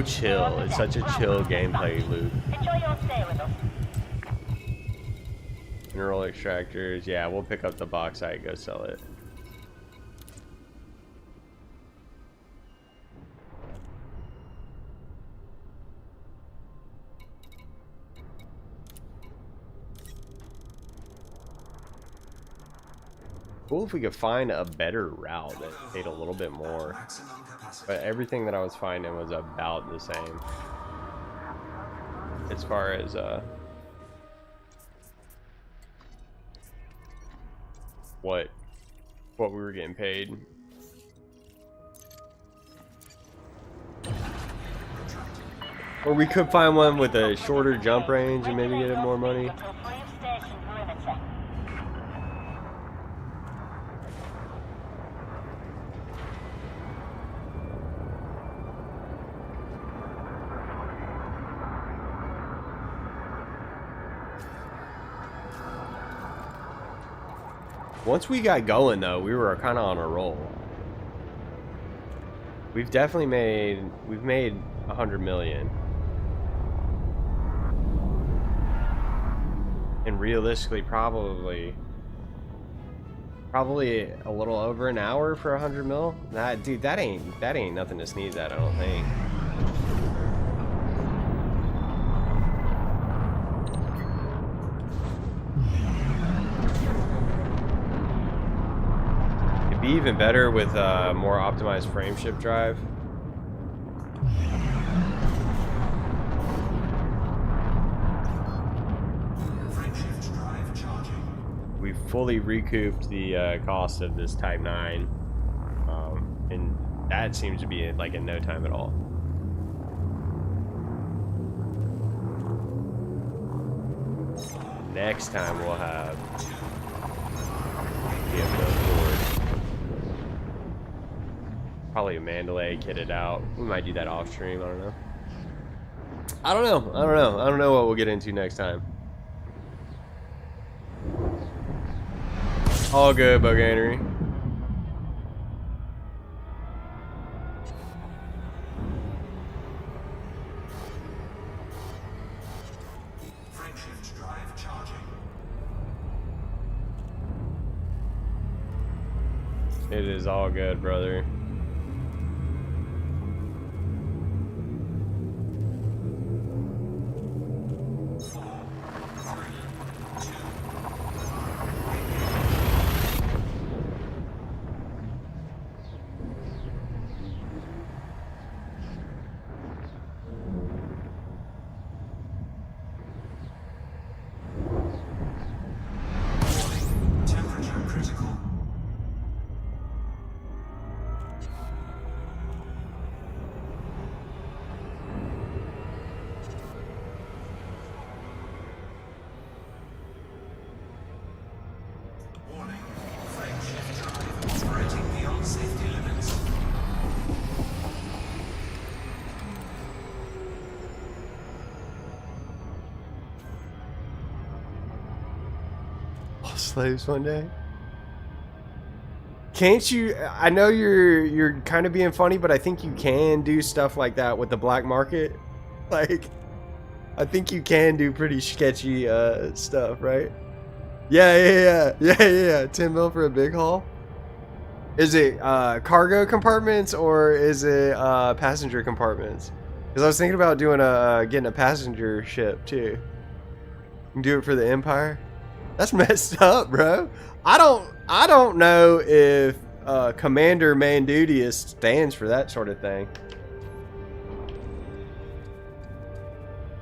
chill. It's such a chill gameplay loop. Enjoy your stay with us. Mineral extractors. Yeah, we'll pick up the bauxite, go sell it. Cool if we could find a better route that paid a little bit more. Maximum capacity. But everything that I was finding was about the same. As far as what we were getting paid. Or we could find one with a shorter jump range and maybe get it more money. Until free of station perimeter. Once we got going though, we were kind of on a roll. We've definitely made 100 million. And realistically probably a little over an hour for 100 mil. Nah, dude, that ain't nothing to sneeze at, I don't think. It'd be even better with more optimized frame shift drive. Frameshift drive charging. We fully recouped the cost of this Type 9, and that seems to be like in no time at all. Next time we'll have probably a Mandalay kitted out. We might do that off stream. I don't know. I don't know what we'll get into next time. All good, Bogainery. Frameshift drive charging. It is all good, brother. Temperature critical. Warning. Frameshift drive operating beyond safety limits. Slaves one day. Can't you? I know you're kind of being funny, but I think you can do stuff like that with the black market. Like, I think you can do pretty sketchy stuff, right? Yeah. 10 mil for a big haul. Is it cargo compartments or is it passenger compartments? Because I was thinking about doing getting a passenger ship too. You can do it for the Empire. That's messed up, bro. I don't know if Commander Mandudius stands for that sort of thing.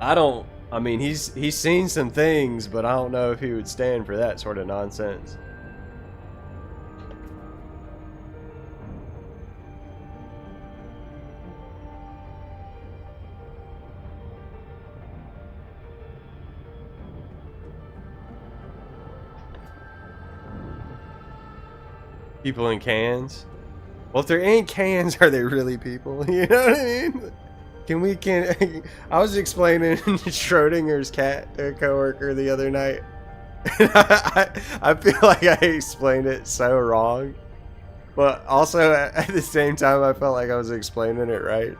I don't I mean, he's seen some things, but I don't know if he would stand for that sort of nonsense. People in cans. Well, if they're in cans, are they really people? You know what I mean? I was explaining Schrodinger's cat to a coworker the other night. I feel like I explained it so wrong, but also at the same time I felt like I was explaining it right.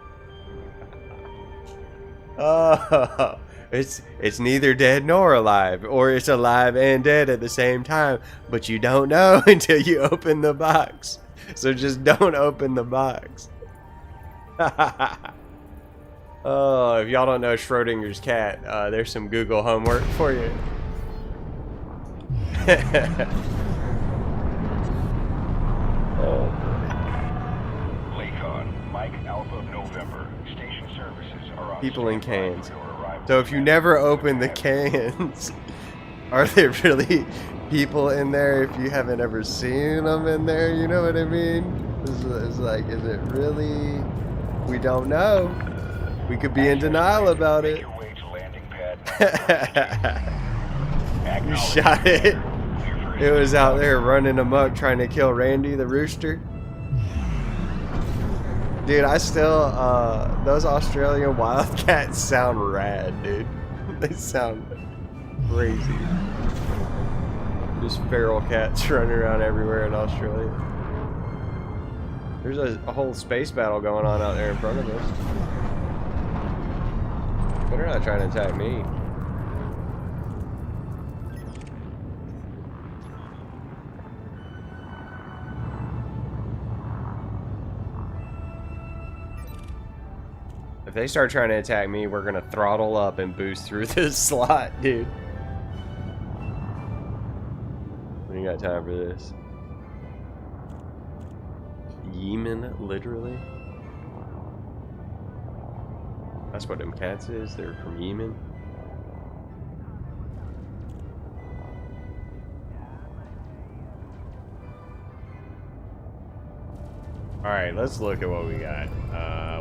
Oh, it's neither dead nor alive, or it's alive and dead at the same time, but you don't know until you open the box. So just don't open the box. Oh, if y'all don't know Schrodinger's cat, there's some Google homework for you. Lakon, Mike Alpha November. Station services are on People in standby cans. for your arrival. So if you never open the cans, are there really people in there if you haven't ever seen them in there? You know what I mean? It's like, is it really? We don't know. We could be in denial about Make it. your way to landing pad. You shot it. It was out there running amok trying to kill Randy the rooster. Dude, I still, those Australian wildcats sound rad, dude. They sound crazy. Just feral cats running around everywhere in Australia. There's a whole space battle going on out there in front of us. They're not trying to attack me. If they start trying to attack me, we're gonna throttle up and boost through this slot, dude. We ain't got time for this. Yemen, literally. That's what them cats is. They're from Yemen. Alright, let's look at what we got.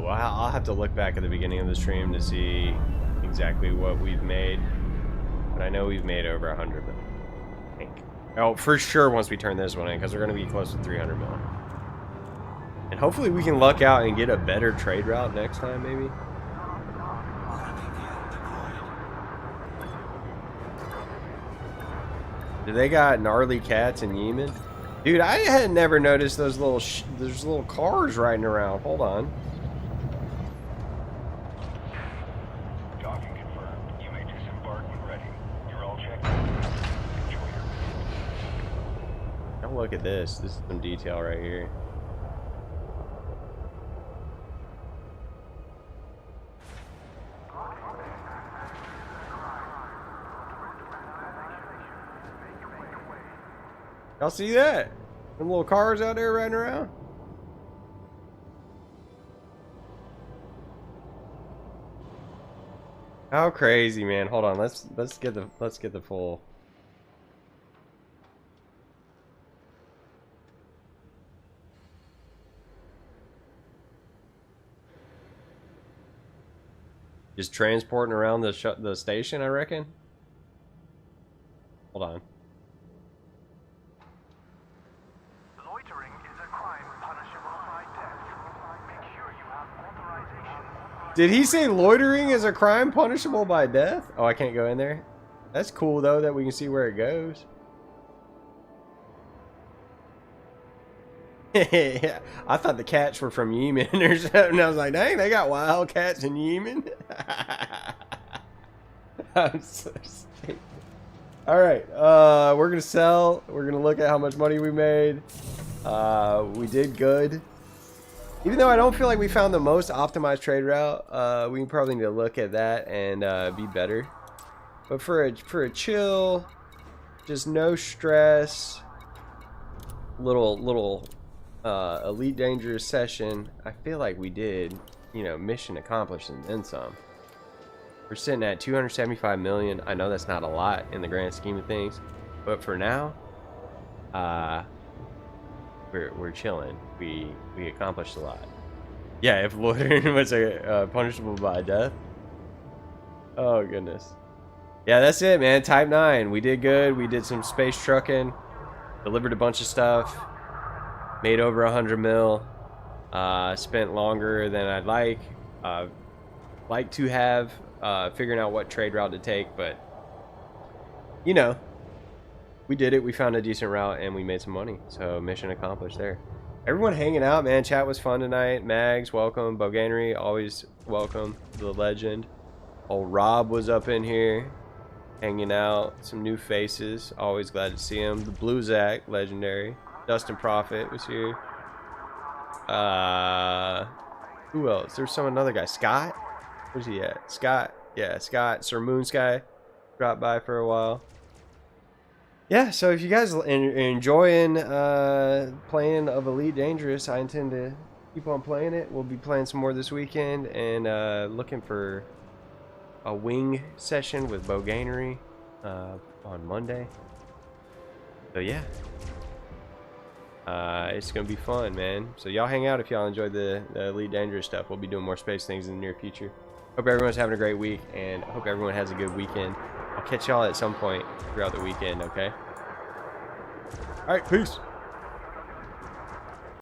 Well, I'll have to look back at the beginning of the stream to see exactly what we've made. But I know we've made over 100 mil. I think. Oh, for sure once we turn this one in, because we're going to be close to 300 mil. And hopefully we can luck out and get a better trade route next time, maybe. Do they got gnarly cats in Yemen? Dude, I had never noticed those little there's little cars riding around. Hold on. Docking confirmed. You may disembark when ready. You're all checked in. Enjoy your visit. Don't look at this. This is some detail right here. Y'all see that? Them little cars out there riding around? How crazy, man. Hold on. Let's get the full. Just transporting around the station, I reckon. Hold on. Loitering is a crime punishable by death. Make sure you have authorization. Did he say loitering is a crime punishable by death? Oh, I can't go in there. That's cool though that we can see where it goes. I thought the cats were from Yemen or something. I was like, dang, they got wild cats in Yemen. I'm so stupid. All right, we're gonna sell. We're gonna look at how much money we made. We did good. Even though I don't feel like we found the most optimized trade route, we probably need to look at that and be better. But for a chill, just no stress, little Elite Dangerous session, I feel like we did, you know, mission accomplished and then some. We're sitting at 275 million. I know that's not a lot in the grand scheme of things, but for now, we're chilling. We accomplished a lot. Yeah, if loitering was punishable by death. Oh goodness. Yeah, that's it, man. Type 9. We did good. We did some space trucking. Delivered a bunch of stuff. Made over 100 mil. Spent longer than I'd like. Like to have. Figuring out what trade route to take, but you know, we did it. We found a decent route and we made some money. So mission accomplished there. Everyone hanging out, man. Chat was fun tonight. Mags, welcome. Boganery, always welcome. The legend. Old Rob was up in here, hanging out. Some new faces. Always glad to see him. The Blue Zack, legendary. Dustin Prophet was here. Who else? There's another guy. Scott? Where's he at? Scott. Yeah, Scott. Sir Moonsky dropped by for a while. Yeah, so if you guys are enjoying playing of Elite Dangerous, I intend to keep on playing it. We'll be playing some more this weekend and looking for a wing session with Boganery on Monday. So yeah, it's gonna be fun, man. So y'all hang out if y'all enjoyed the Elite Dangerous stuff. We'll be doing more space things in the near future. Hope everyone's having a great week, and I hope everyone has a good weekend. I'll catch y'all at some point throughout the weekend, okay? All right, peace.